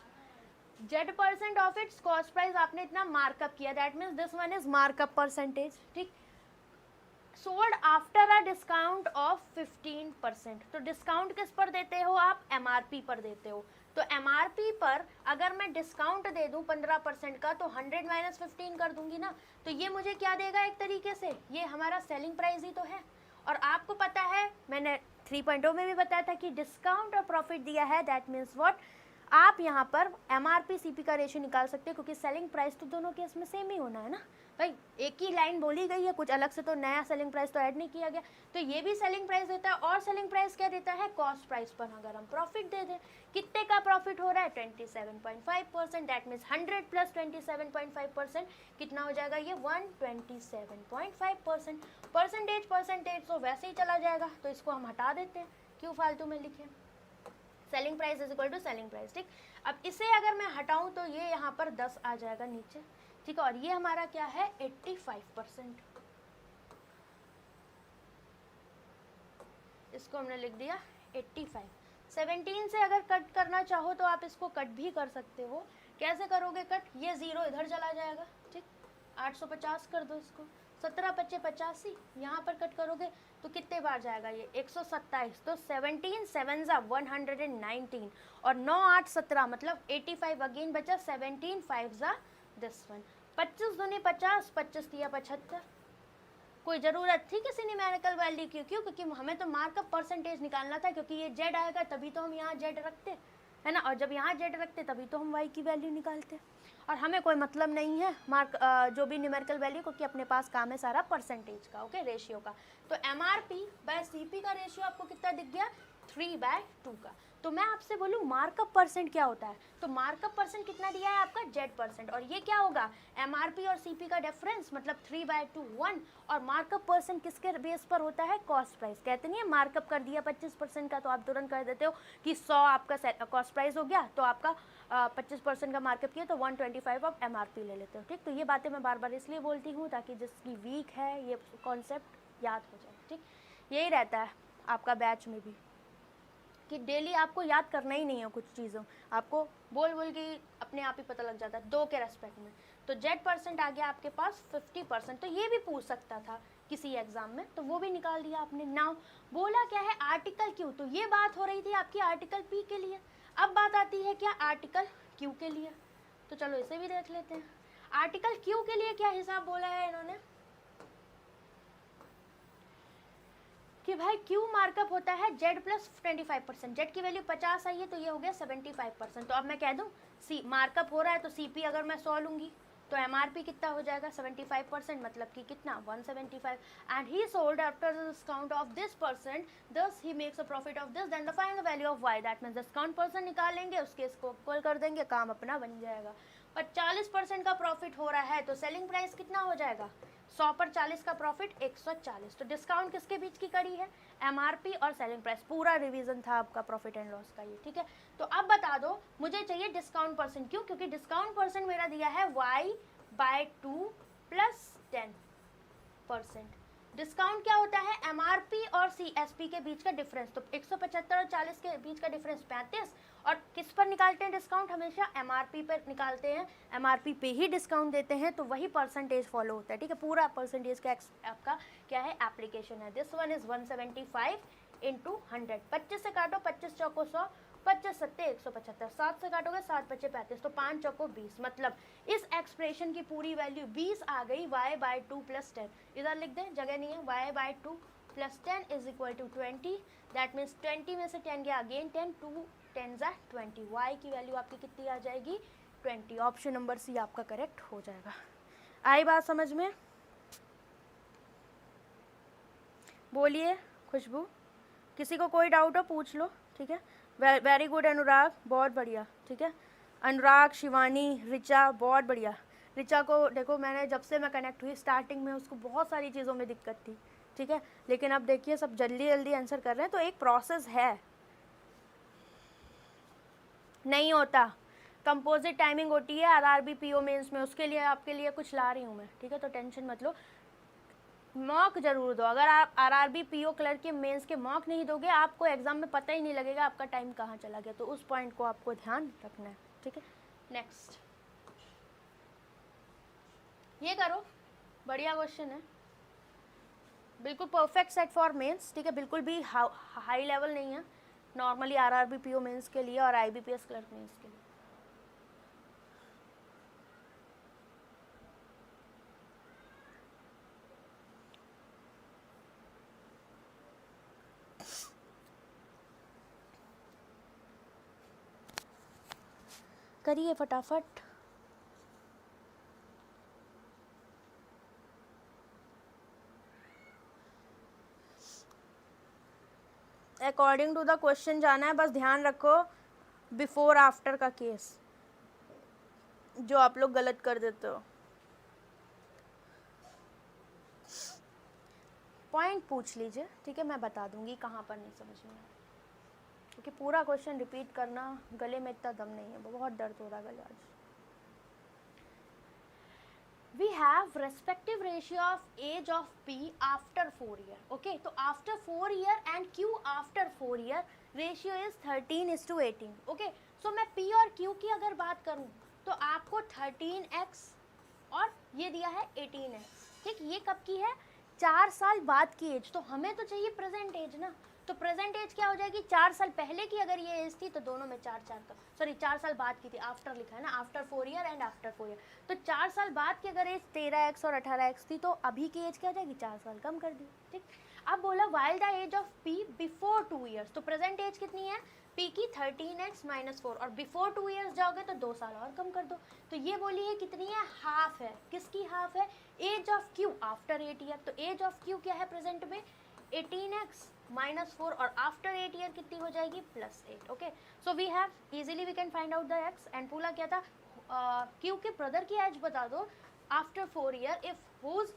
Z% of its cost price आपने इतना मार्कअप किया, that means this one is markup percentage. ठीक, sold after a discount of 15%। तो डिस्काउंट किस पर देते हो आप? एमआरपी पर देते हो। तो एमआरपी पर अगर मैं डिस्काउंट दे दूं 15% का, तो 100 माइनस 15 कर दूंगी ना, तो ये मुझे क्या देगा? एक तरीके से ये हमारा सेलिंग प्राइस ही तो है। और आपको पता है, मैंने 3.0 में भी बताया था कि डिस्काउंट और प्रॉफिट दिया है, दैट मीन्स व्हाट, आप यहाँ पर एमआरपी सीपी का रेशियो निकाल सकते हो, क्योंकि सेलिंग प्राइस तो दोनों केस में सेम ही होना है ना भाई, एक ही लाइन बोली गई है, कुछ अलग से तो नया सेलिंग प्राइस तो ऐड नहीं किया गया। तो ये भी सेलिंग प्राइस देता है, और सेलिंग प्राइस क्या देता है? कॉस्ट प्राइस पर अगर हम प्रॉफिट दे दें, कितने का प्रॉफिट हो रहा है? 27.5%, दैट मीन्स 100 प्लस 27.5%, कितना हो जाएगा ये? 127.5%। परसेंटेज तो वैसे ही चला जाएगा, तो इसको हम हटा देते हैं, क्यों फालतू में लिखे? Selling price is equal to selling price, ठीक। अब इसे अगर मैं हटाऊं तो ये यहाँ पर 10 आ जाएगा नीचे, ठीक है, और ये हमारा क्या है? 85%। इसको हमने लिख दिया 85। 17 से अगर कट करना चाहो तो आप इसको कट भी कर सकते हो। कैसे करोगे कट? ये 0 इधर चला जाएगा, ठीक, 850 कर दो इसको, 17 पच्चे 85, यहाँ पर कट करोगे तो कितने बार जाएगा ये? 127। तो 17 7 ज़ा 119 और 9 8 17 मतलब 85 अगेन बचा 17 5 ज़ा दिस वन। 25 दूनी 50, 25 दिया 75। कोई ज़रूरत थी किसी न्यूमेरिकल वैल्यू की? क्यों? क्योंकि हमें तो मार्कअप परसेंटेज निकालना था, क्योंकि ये जेड आएगा तभी तो हम यहाँ जेड रखते है ना, और जब यहाँ जेड रखते तभी तो हम वाई की वैल्यू निकालते। और हमें कोई मतलब नहीं है मार्क जो भी न्यूमेरिकल वैल्यू, क्योंकि अपने पास काम है सारा परसेंटेज का, ओके, रेशियो का। तो एमआरपी बाय सीपी का रेशियो आपको कितना दिख गया? 3/2 का। तो मैं आपसे बोलूँ मार्कअप परसेंट क्या होता है, तो मार्कअप परसेंट कितना दिया है आपका? Z%, और ये क्या होगा? एमआरपी और सीपी का डिफरेंस, मतलब 3/2 1। और मार्कअप परसेंट किसके बेस पर होता है? Cost price. कहते नहीं है मार्कअप कर दिया 25% का, तो आप तुरंत कर देते हो कि 100 आपका कॉस्ट प्राइस हो गया, तो आपका 25% का मार्कअप किया तो 125 आप एमआरपी ले लेते हो, ठीक। तो ये बातें मैं बार बार इसलिए बोलती हूँ ताकि जिसकी वीक है ये कॉन्सेप्ट याद हो जाए, ठीक। यही रहता है आपका बैच में भी कि डेली आपको याद करना ही नहीं है कुछ चीज़ों, आपको बोल बोल के अपने आप ही पता लग जाता है 2 के रेस्पेक्ट में। तो Z% आ गया आपके पास 50%, तो ये भी पूछ सकता था किसी एग्जाम में, तो वो भी निकाल दिया आपने। नाउ बोला क्या है? Article Q. तो ये बात हो रही थी आपकी आर्टिकल पी के लिए, अब बात आती है क्या? आर्टिकल क्यू के लिए। तो चलो इसे भी देख लेते हैं। आर्टिकल क्यू के लिए क्या हिसाब बोला है इन्होंने कि भाई क्यू मार्कअप होता है Z प्लस 25%। जेड की वैल्यू 50 आई है तो ये हो गया 75%। तो अब मैं कह दूं सी मार्कअप हो रहा है तो सीपी अगर मैं 100 लूंगी तो एमआरपी कितना हो जाएगा? 75%, मतलब कि कितना? 175। And he sold after the discount of this percent, thus he makes a profit of this, then the find the value of Y. That means discount percent निकालेंगे, उसके इसको इक्वल कर देंगे, काम अपना बन जाएगा। पर 40% का प्रॉफिट हो रहा है तो सेलिंग प्राइस कितना हो जाएगा? 100 पर 40 का प्रॉफिट 140। तो डिस्काउंट किसके बीच की कड़ी है? एमआरपी और सेलिंग प्राइस। पूरा रिवीजन था आपका प्रॉफिट एंड लॉस का ये, ठीक है। तो अब बता दो मुझे चाहिए डिस्काउंट परसेंट। क्यों? क्योंकि डिस्काउंट परसेंट मेरा दिया है y/2 प्लस 10%। डिस्काउंट क्या होता है? एमआरपी और सीएसपी के बीच का डिफरेंस। तो 175 और 40 के बीच का डिफरेंस 35। और किस पर निकालते हैं डिस्काउंट? हमेशा एमआरपी पर निकालते हैं, एमआरपी पे ही डिस्काउंट देते हैं, तो वही परसेंटेज फॉलो होता है, ठीक है। पूरा परसेंटेज का आपका क्या है? एप्लीकेशन है। This one is 175 into 100। 25 से काटो, 25 चौको 100, 25 सत्ते 175, 7 से काटोगे 7 पच्चे 35, तो 5 चौको 20। मतलब इस एक्सप्रेशन की पूरी वैल्यू 20 आ गई y/2 प्लस 10। इधर लिख दें, जगह नहीं है। y/2 plus 10 is equal to 20। That means 20 में से 10 गया अगेन 10, 2 10 ज़ा 20। y की वैल्यू आपकी कितनी आ जाएगी? 20। ऑप्शन नंबर सी आपका करेक्ट हो जाएगा। आई बात समझ में? बोलिए खुशबू, किसी को कोई डाउट हो पूछ लो, ठीक है। वेरी गुड अनुराग, बहुत बढ़िया, ठीक है। अनुराग, शिवानी, रिचा, बहुत बढ़िया। रिचा को देखो, मैंने जब से मैं कनेक्ट हुई स्टार्टिंग में उसको बहुत सारी चीज़ों में दिक्कत थी, ठीक है, लेकिन अब देखिए सब जल्दी जल्दी आंसर कर रहे हैं। तो एक प्रोसेस है, नहीं होता कंपोजिट टाइमिंग होती है आरआरबी पीओ मेंस में, उसके लिए आपके लिए कुछ ला रही हूँ मैं, ठीक है। तो टेंशन मत लो, मॉक जरूर दो। अगर आप आरआरबी पीओ क्लर्क के मेंस के मॉक नहीं दोगे आपको एग्जाम में पता ही नहीं लगेगा आपका टाइम कहाँ चला गया। तो उस पॉइंट को आपको ध्यान रखना है, ठीक है। नेक्स्ट ये करो, बढ़िया क्वेश्चन है। बिल्कुल परफेक्ट सेट फॉर मेंस, ठीक है, बिल्कुल भी हाई लेवल नहीं है, नॉर्मली आरआरबी पीओ मेंस के लिए और आईबीपीएस क्लर्क मेंस के लिए। करिए फटाफट। अकॉर्डिंग टू द क्वेश्चन जाना है, बस ध्यान रखो बिफोर आफ्टर का केस जो आप लोग गलत कर देते हो। पॉइंट पूछ लीजिए, ठीक है, मैं बता दूंगी कहाँ पर नहीं समझ में आया, क्योंकि पूरा क्वेश्चन रिपीट करना, गले में इतना दम नहीं है, बहुत दर्द हो रहा है गले आज। We have respective ratio of age of P after 4 year. Okay, तो after 4 year and Q after 4 year ratio is 13:18. Okay, so मैं P और Q की अगर बात करूँ तो आपको 13x और ये दिया है 18x, ठीक, ये कब की है, 4 साल बाद की एज, तो हमें तो चाहिए प्रेजेंट एज ना, तो प्रेजेंट एज क्या हो जाएगी, 4 साल पहले की अगर ये एज थी तो दोनों में 4 साल बाद की थी, आफ्टर लिखा है ना, after 4 year and after 4 year, तो 4 साल बाद की अगर एज 13x और 18x थी तो अभी की एज क्या हो जाएगी, 4 साल कम कर दी, ठीक। अब बोला while the age of P before 2 years, तो प्रेजेंट एज कितनी है P की 13x - 4 और बिफोर 2 ईयर्स जाओगे तो 2 साल और कम कर दो, तो ये बोली है कितनी है, हाफ है, किसकी हाफ है, age of Q after 8 year, तो एज ऑफ Q क्या है प्रेजेंट में 18x - 4 और आफ्टर 8 ईयर कितनी हो जाएगी +8। Okay, so we have easily we can find out the x and पूरा क्या था, Q के ब्रदर की एज बता दो after 4 year if whose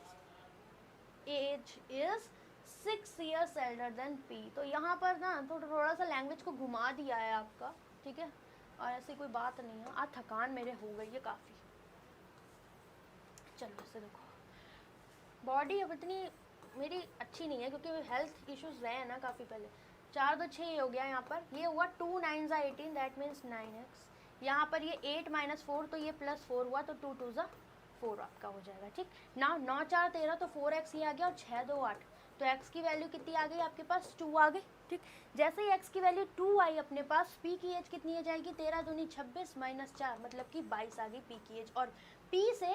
age is 6 years elder than P, तो यहाँ पर ना तो थोड़ा सा लैंग्वेज को घुमा दिया है आपका, ठीक है, और ऐसी कोई बात नहीं है, आज थकान मेरे हो गई है काफ़ी। चलो ऐसे देखो, बॉडी अब इतनी मेरी अच्छी नहीं है क्योंकि हेल्थ इश्यूज रहे हैं ना काफ़ी पहले, 4 2 6 हो गया, यहाँ पर ये हुआ 2 9 18, दैट मीन्स 9x, यहाँ पर ये 8 - 4 तो ये +4 हुआ, तो 2 2 4 आपका हो जाएगा, ठीक ना, 9 4 13 तो 4x ही आ गया और 6 2 8, तो x की वैल्यू कितनी आ गई आपके पास 2 आ गई, ठीक। जैसे ही x की वैल्यू 2 आई अपने पास, p की एज कितनी हो जाएगी 13 दूनी 26 -4 मतलब कि 22 आ गई p की एज, और p से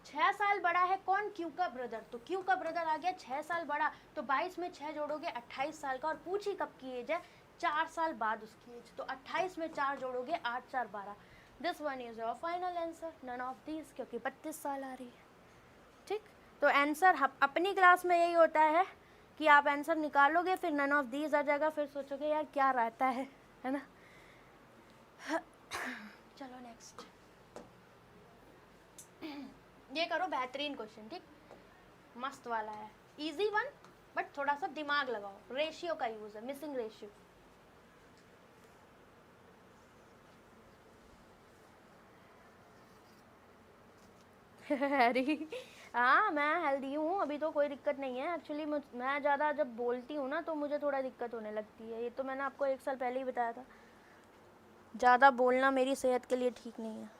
6 साल बड़ा है कौन, Q का ब्रदर, तो Q का ब्रदर आ गया 6 साल बड़ा, तो 22 में 6 जोड़ोगे 28 साल का, और पूछी कब की एज है 4 साल बाद उसकी एज, तो 28 में 4 जोड़ोगे 8 4 12, this one is your final answer, none of these, क्योंकि 32 साल आ रही है, ठीक। तो आंसर अपनी क्लास में यही होता है कि आप आंसर निकालोगे फिर नन ऑफ दीज आ जाएगा, फिर सोचोगे यार क्या रहता है ना। चलो नेक्स्ट, ये करो बेहतरीन क्वेश्चन, ठीक, मस्त वाला है, इजी वन, बट थोड़ा सा दिमाग लगाओ, रेशियो का यूज है, मिसिंग रेशियो। अरे हाँ, मैं हेल्दी हूँ अभी, तो कोई दिक्कत नहीं है, एक्चुअली मैं ज़्यादा जब बोलती हूँ ना तो मुझे थोड़ा दिक्कत होने लगती है, ये तो मैंने आपको 1 साल पहले ही बताया था, ज़्यादा बोलना मेरी सेहत के लिए ठीक नहीं है।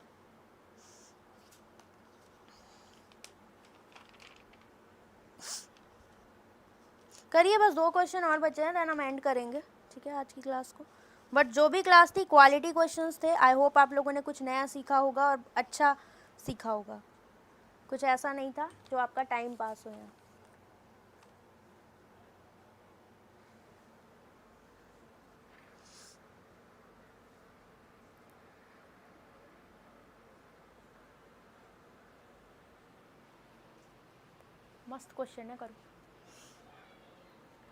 करिए, बस 2 क्वेश्चन और बचे हैं, देन हम एंड करेंगे, ठीक है, आज की क्लास को। बट जो भी क्लास थी क्वालिटी क्वेश्चंस थे, आई होप आप लोगों ने कुछ नया सीखा होगा और अच्छा सीखा होगा, कुछ ऐसा नहीं था जो आपका टाइम पास हो जाए। मस्त क्वेश्चन है, करो।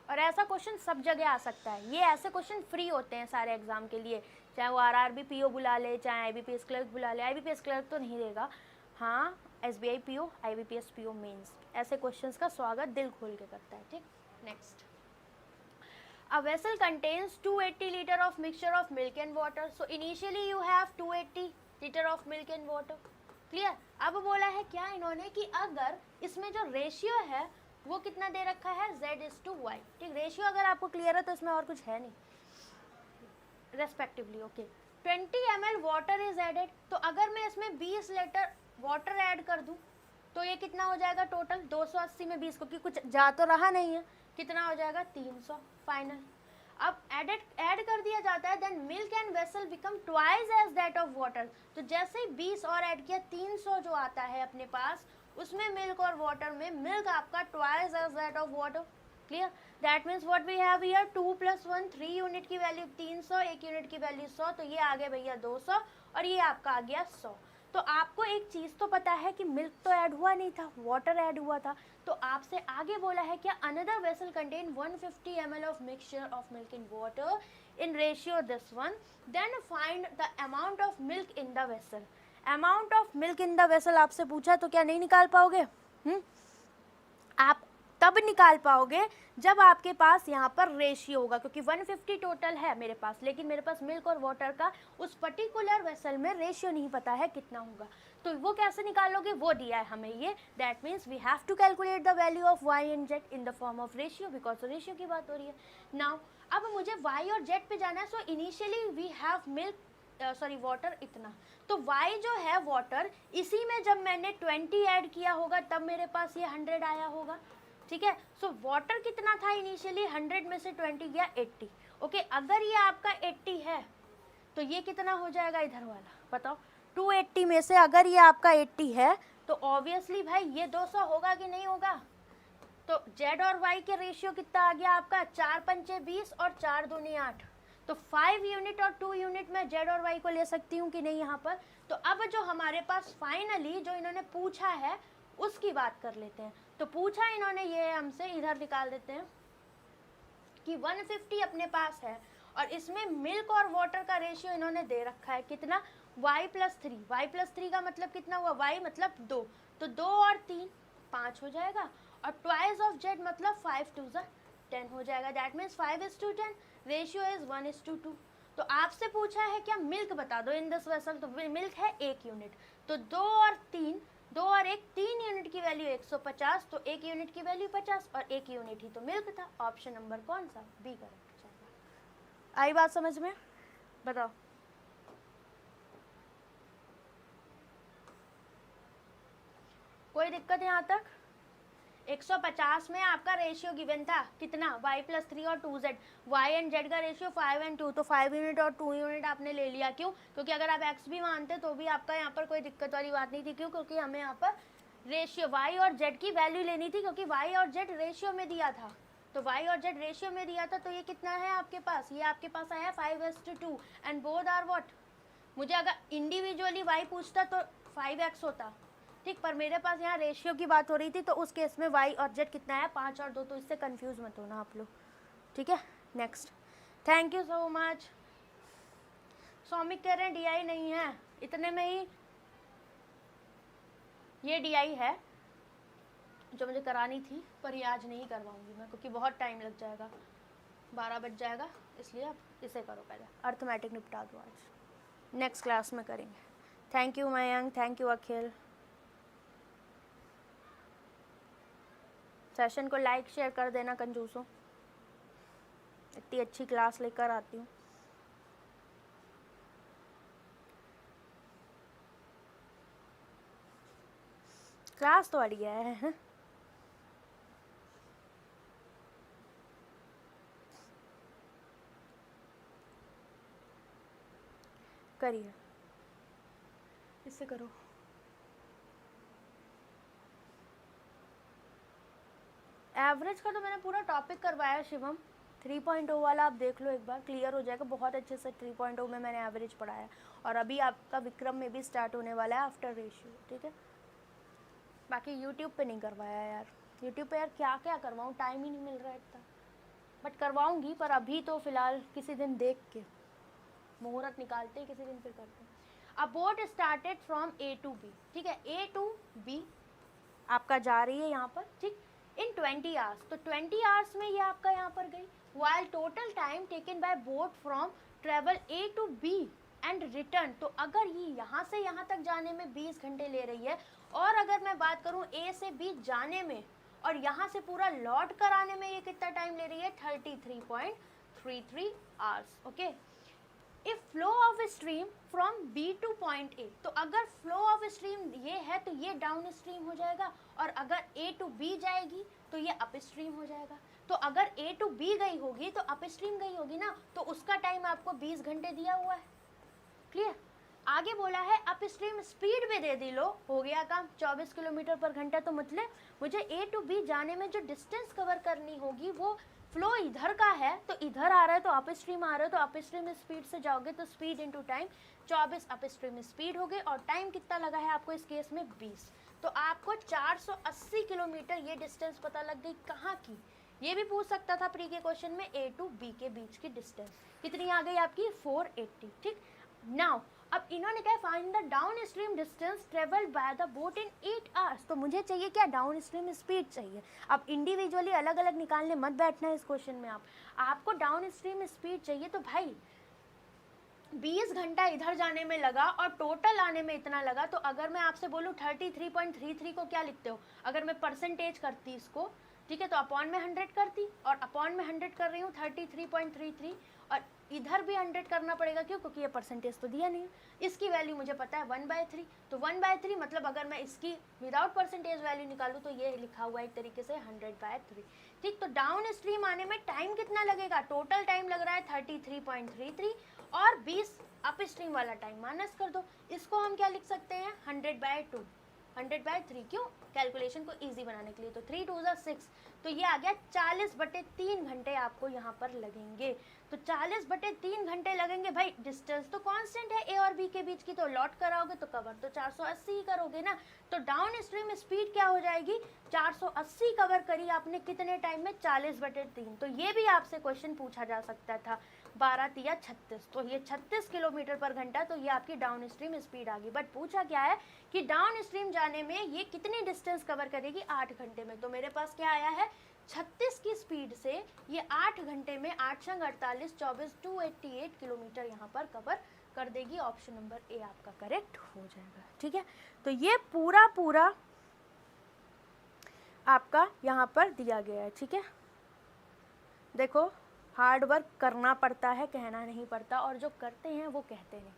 और ऐसा क्वेश्चन सब जगह आ सकता है, ये ऐसे क्वेश्चन फ्री होते हैं सारे एग्जाम के लिए, चाहे वो आरआरबी पीओ बुला ले, चाहे आईबीपीएस क्लर्क बुला ले, आईबीपीएस क्लर्क तो नहीं देगा, हाँ SBI PO, IBPS PO mains, ऐसे क्वेश्चंस का स्वागत दिल खोल के करता है, ठीक। Next, a vessel contains 280 liter of mixture of milk and water, so initially you have 280 liter of milk and water, clear. अब बोला है क्या इन्होंने कि अगर इसमें जो रेशियो है वो कितना दे रखा है Z/Y, ठीक, रेशियो अगर आपको क्लियर है तो इसमें और कुछ है नहीं, respectively, okay. 20 ml water is added, तो अगर मैं इसमें 20 लीटर वाटर ऐड कर दूं तो ये कितना हो जाएगा टोटल 280 में 20, क्योंकि कुछ जा तो रहा नहीं है, कितना हो जाएगा 300 फाइनल। अब ऐड कर दिया जाता है, then milk and vessel become twice as that of water. तो जैसे ही 20 और ऐड किया 300 जो आता है अपने पास, उसमें मिल्क और वाटर में मिल्क आपका twice as that of water. Clear? That means what we have here 2 + 1 3 unit की वैल्यू 300, 1 यूनिट की वैल्यू 100, तो ये आ गया भैया 200 और ये आपका आ गया 100। तो आपको एक चीज़ तो पता है कि मिल्क तो ऐड हुआ नहीं था, वाटर ऐड हुआ था। तो आपसे आगे बोला है क्या another vessel contain 150 ml of mixture of milk in water in ratio this one, then find the amount of milk in the vessel. Amount of milk in the vessel आपसे पूछा तो क्या नहीं निकाल पाओगे? आप तब निकाल पाओगे जब आपके पास यहाँ पर रेशियो होगा, क्योंकि 150 टोटल है मेरे पास, लेकिन मेरे पास मिल्क और वाटर का उस पर्टिकुलर वेसल में रेशियो नहीं पता है कितना होगा। तो वो कैसे निकालोगे? वो दिया है हमें ये, that means we have to calculate the value of Y and Z in the form of ratio, because ratio की बात हो रही है। नाउ अब मुझे वाई और जेड पे जाना है, so initially we have milk water इतना, तो y जो है वाटर, इसी में जब मैंने 20 ऐड किया होगा तब मेरे पास ये 100 आया होगा। ठीक है, सो वाटर कितना था इनिशियली, 100 में से 20 गया 80। ओके, अगर ये आपका 80 है तो ये कितना हो जाएगा इधर वाला, बताओ 280 में से अगर ये आपका 80 है तो ऑब्वियसली भाई ये 200 होगा कि नहीं होगा? तो z और y के रेशियो कितना आ गया आपका, 4 पंचे 20 और 4 दूनी 8, तो 5 यूनिट और 2 यूनिट में z और y को ले सकती हूँ कि नहीं यहाँ पर? तो अब जो हमारे पास फाइनली जो इन्होंने पूछा है उसकी बात कर लेते हैं। तो पूछा इन्होंने ये हमसे, इधर निकाल देते हैं कि 150 अपने पास है और इसमें मिल्क और वाटर का रेशियो इन्होंने दे रखा है कितना, y + 3। y + 3 का मतलब कितना हुआ, y मतलब 2, तो 2 और 3 5 हो जाएगा, और ट्वाइस ऑफ z मतलब 5 × 2 = 10 हो जाएगा। That means 5:10, ratio is 1:2। तो आपसे पूछा है क्या मिल्क बता दो इन दिस वेसल, तो मिल्क है 1 यूनिट, तो 2 और 1 3 यूनिट की वैल्यू 150, तो 1 यूनिट की वैल्यू 50 और 1 यूनिट ही तो मिल्क था। ऑप्शन नंबर कौन सा, बी करेक्ट जाएगा। आई बात समझ में? बताओ। कोई दिक्कत यहाँ तक? 150 में आपका रेशियो गिवन था कितना, y + 3 और 2z, y एंड z का रेशियो 5 और 2, तो 5 यूनिट और 2 यूनिट आपने ले लिया। क्यों? क्योंकि अगर आप x भी मानते तो भी आपका यहाँ पर कोई दिक्कत वाली बात नहीं थी। क्यों? क्योंकि हमें यहाँ पर रेशियो y और z की वैल्यू लेनी थी, क्योंकि y और z रेशियो में दिया था। तो y और z रेशियो में दिया था, तो ये कितना है आपके पास, ये आपके पास आया 5:2 एंड बोथ आर व्हाट। मुझे अगर इंडिविजुअली y पूछता तो 5x होता, ठीक, पर मेरे पास यहाँ रेशियो की बात हो रही थी, तो उस केस में y और z कितना है 5 और 2, तो इससे कंफ्यूज मत होना आप लोग। ठीक है, next. Thank you so much. Soumik कह रहे हैं DI नहीं है, इतने में ही ये DI है जो मुझे करानी थी, पर ये आज नहीं करवाऊंगी मैं, क्योंकि बहुत टाइम लग जाएगा, 12 बज जाएगा, इसलिए आप इसे करो पहले, अर्थमेटिक निपटा दो, आज नेक्स्ट क्लास में करेंगे। Thank you Mayank, thank you Akhil. Session को लाइक शेयर कर देना कंजूसों, इतनी अच्छी क्लास लेकर आती हूँ। क्लास तो बढ़िया है। करिए, इससे करो। एवरेज का तो मैंने पूरा टॉपिक करवाया शिवम, 3.0 वाला आप देख लो एक बार, क्लियर हो जाएगा बहुत अच्छे से। 3.0 में मैंने एवरेज पढ़ाया, और अभी आपका विक्रम में भी स्टार्ट होने वाला है आफ्टर रेशियो। ठीक है, बाकी यूट्यूब पे नहीं करवाया यार, यूट्यूब पे यार क्या क्या करवाऊँ, टाइम ही नहीं मिल रहा है इतना, बट करवाऊँगी, पर अभी तो फ़िलहाल किसी दिन देख के मुहूर्त निकालते हैं, किसी दिन फिर करते हैं। अ boat started from A to B, ठीक है, A to B आपका जा रही है यहाँ पर, ठीक, इन 20 आवर्स, तो 20 आवर्स में ये आपका यहाँ पर गई। While total time taken by boat from travel A to B and return, तो अगर ये यहाँ से यहाँ तक जाने में 20 घंटे ले रही है, और अगर मैं बात करूँ A से B जाने में और यहाँ से पूरा लौट कर आने में ये कितना टाइम ले रही है, 33.33 hours. Okay, if flow of stream from B to point A, तो अगर फ्लो ऑफ स्ट्रीम ये है तो ये डाउन स्ट्रीम हो जाएगा, और अगर ए टू बी जाएगी तो ये अप स्ट्रीम हो जाएगा। तो अगर ए टू बी गई होगी तो अप स्ट्रीम गई होगी ना, तो उसका टाइम आपको 20 घंटे दिया हुआ है। क्लियर? आगे बोला है अप स्ट्रीम स्पीड भी दे दी, लो हो गया काम 24 किलोमीटर पर घंटा। तो मतलब मुझे ए टू बी जाने में जो डिस्टेंस कवर करनी होगी वो फ्लो इधर का है, तो इधर आ रहा है तो अप स्ट्रीम आ रहा है, तो अप स्ट्रीम स्पीड से जाओगे तो speed into time 24 up stream speed हो गई, और टाइम कितना लगा है आपको इस केस में 20। तो आपको 480 किलोमीटर ये डिस्टेंस पता लग गई। कहाँ की? ये भी पूछ सकता था प्री के क्वेश्चन में, ए टू बी के बीच की डिस्टेंस कितनी आ गई आपकी 480। ठीक, नाउ अब इन्होंने क्या, find the down stream distance travelled by the boat in 8 hours. तो मुझे चाहिए क्या, डाउन स्ट्रीम स्पीड चाहिए। अब इंडिविजुअली अलग अलग निकालने मत बैठना है इस क्वेश्चन में, आपको डाउन स्ट्रीम स्पीड चाहिए। तो भाई 20 घंटा इधर जाने में लगा और टोटल आने में इतना लगा, तो अगर मैं आपसे बोलूँ 33.33 को क्या लिखते हो, अगर मैं परसेंटेज करती इसको, ठीक है, तो अपॉन में 100 करती, और अपॉन में 100 कर रही हूँ 33.33, और इधर भी 100 करना पड़ेगा। क्यों? क्योंकि ये परसेंटेज तो दिया नहीं, इसकी वैल्यू मुझे पता है 1/3। तो 1/3 मतलब अगर मैं इसकी विदाउट परसेंटेज वैल्यू निकालूँ तो ये लिखा हुआ है एक तरीके से 100/3। ठीक, तो डाउन स्ट्रीम आने में टाइम कितना लगेगा, टोटल टाइम लग रहा है 33.33, और 20 अप स्ट्रीम वाला टाइम माइनस कर दो। इसको हम क्या लिख सकते हैं, 100/2, 100/3। क्यों? कैलकुलेशन को इजी बनाने के लिए। तो 3 2 6, तो ये आ गया 40/3 घंटे आपको यहाँ पर लगेंगे। तो 40/3 घंटे लगेंगे। भाई डिस्टेंस तो कांस्टेंट है ए और बी के बीच की, तो लॉट कराओगे तो कवर तो 480 ही करोगे ना। तो डाउन स्ट्रीम स्पीड क्या हो जाएगी, 480 कवर करी आपने कितने टाइम में, 40/3। तो ये भी आपसे क्वेश्चन पूछा जा सकता था, 12 या 36, तो ये 36 किलोमीटर पर घंटा, तो ये आपकी डाउन स्ट्रीम स्पीड आ गई। बट पूछा क्या है कि डाउन स्ट्रीम जाने में ये कितनी डिस्टेंस कवर करेगी, 8 घंटे में। तो मेरे पास क्या आया है, 36 की स्पीड से ये 8 घंटे में 8 संग 48 24 288 किलोमीटर यहाँ पर कवर कर देगी। ऑप्शन नंबर ए आपका करेक्ट हो जाएगा। ठीक है, तो ये पूरा आपका यहाँ पर दिया गया है। ठीक है, देखो हार्ड वर्क करना पड़ता है, कहना नहीं पड़ता, और जो करते हैं वो कहते नहीं।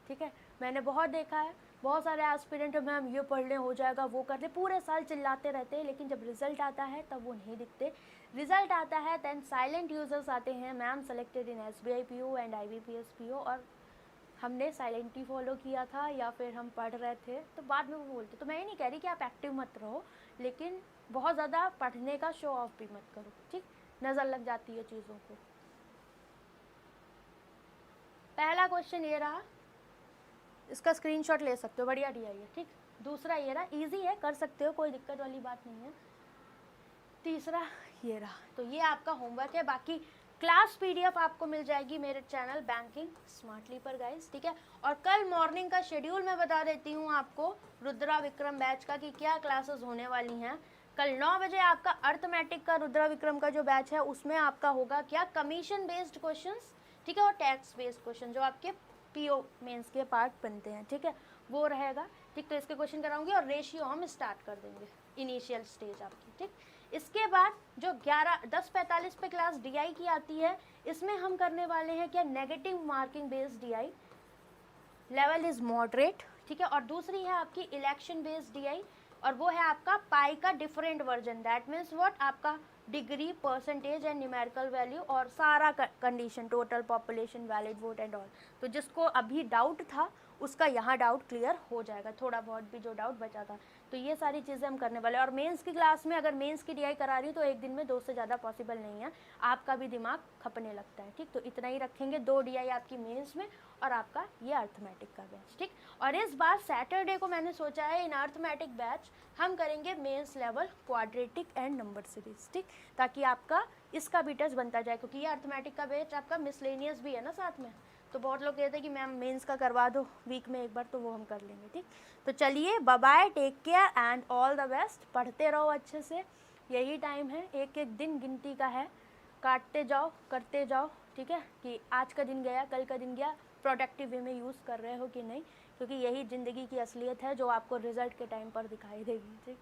ठीक है, मैंने बहुत देखा है, बहुत सारे एस्पिरेंट मैम ये पढ़ लें हो जाएगा, वो कर ले, पूरे साल चिल्लाते रहते हैं, लेकिन जब रिजल्ट आता है तब वो नहीं दिखते। रिजल्ट आता है देन साइलेंट यूजर्स आते हैं, ma'am selected in SBI PO and IBPS PO, और हमने साइलेंट ही फॉलो किया था या फिर हम पढ़ रहे थे, तो बाद में वो बोलते। तो मैं ये नहीं कह रही कि आप एक्टिव मत रहो, लेकिन बहुत ज़्यादा पढ़ने का शो ऑफ भी मत करो। ठीक, नज़र लग जाती है चीज़ों को। पहला क्वेश्चन ये रहा, इसका स्क्रीनशॉट ले सकते हो, बढ़िया दिया है। ठीक, दूसरा ये रहा, इजी है, कर सकते हो, कोई दिक्कत वाली बात नहीं है। तीसरा ये रहा, तो ये आपका होमवर्क है। बाकी क्लास PDF आपको मिल जाएगी मेरे चैनल बैंकिंग स्मार्टली पर गाइस। ठीक है, और कल मॉर्निंग का शेड्यूल मैं बता देती हूँ आपको रुद्रा विक्रम बैच का, कि क्या क्लासेस होने वाली हैं। कल 9 बजे आपका अर्थमेटिक का रुद्रा विक्रम का जो बैच है उसमें आपका होगा क्या, कमीशन बेस्ड क्वेश्चंस, ठीक है, और टैक्स बेस्ड क्वेश्चन जो आपके PO मेंस के पार्ट बनते हैं। ठीक है, वो रहेगा। ठीक, तो इसके क्वेश्चन कराऊंगी, और रेशियो हम स्टार्ट कर देंगे, इनिशियल स्टेज आपकी। ठीक, इसके बाद जो 10:45 पे क्लास DI की आती है, इसमें हम करने वाले हैं क्या, negative marking based DI, level is moderate. ठीक है, और दूसरी है आपकी इलेक्शन बेस्ड DI, और वो है आपका पाई का different version, that means what, आपका degree, percentage and numerical value, और सारा condition, total population, valid vote and all. तो जिसको अभी डाउट था उसका यहाँ डाउट क्लियर हो जाएगा, थोड़ा बहुत भी जो डाउट बचा था। तो ये सारी चीज़ें हम करने वाले हैं। और मेंस की क्लास में अगर मेंस की DI करा रही हूँ तो एक दिन में 2 से ज़्यादा पॉसिबल नहीं है, आपका भी दिमाग खपने लगता है। ठीक, तो इतना ही रखेंगे, 2 DI आपकी मेंस में, और आपका ये अर्थमेटिक का बैच। ठीक, और इस बार सैटरडे को मैंने सोचा है इन अर्थमेटिक बैच हम करेंगे mains level quadratic and number series. ठीक, ताकि आपका इसका भी टच बनता जाए, क्योंकि ये अर्थमेटिक का बैच आपका मिसलेनियस भी है ना साथ में। तो बहुत लोग कहते हैं कि मैम मेंस का करवा दो वीक में एक बार, तो वो हम कर लेंगे। ठीक, तो चलिए bye bye, take care and all the best. पढ़ते रहो अच्छे से, यही टाइम है, एक एक दिन गिनती का है, काटते जाओ, करते जाओ। ठीक है, कि आज का दिन गया, कल का दिन गया, प्रोडक्टिव वे में यूज़ कर रहे हो कि नहीं, क्योंकि यही ज़िंदगी की असलियत है जो आपको रिजल्ट के टाइम पर दिखाई देगी। ठीक,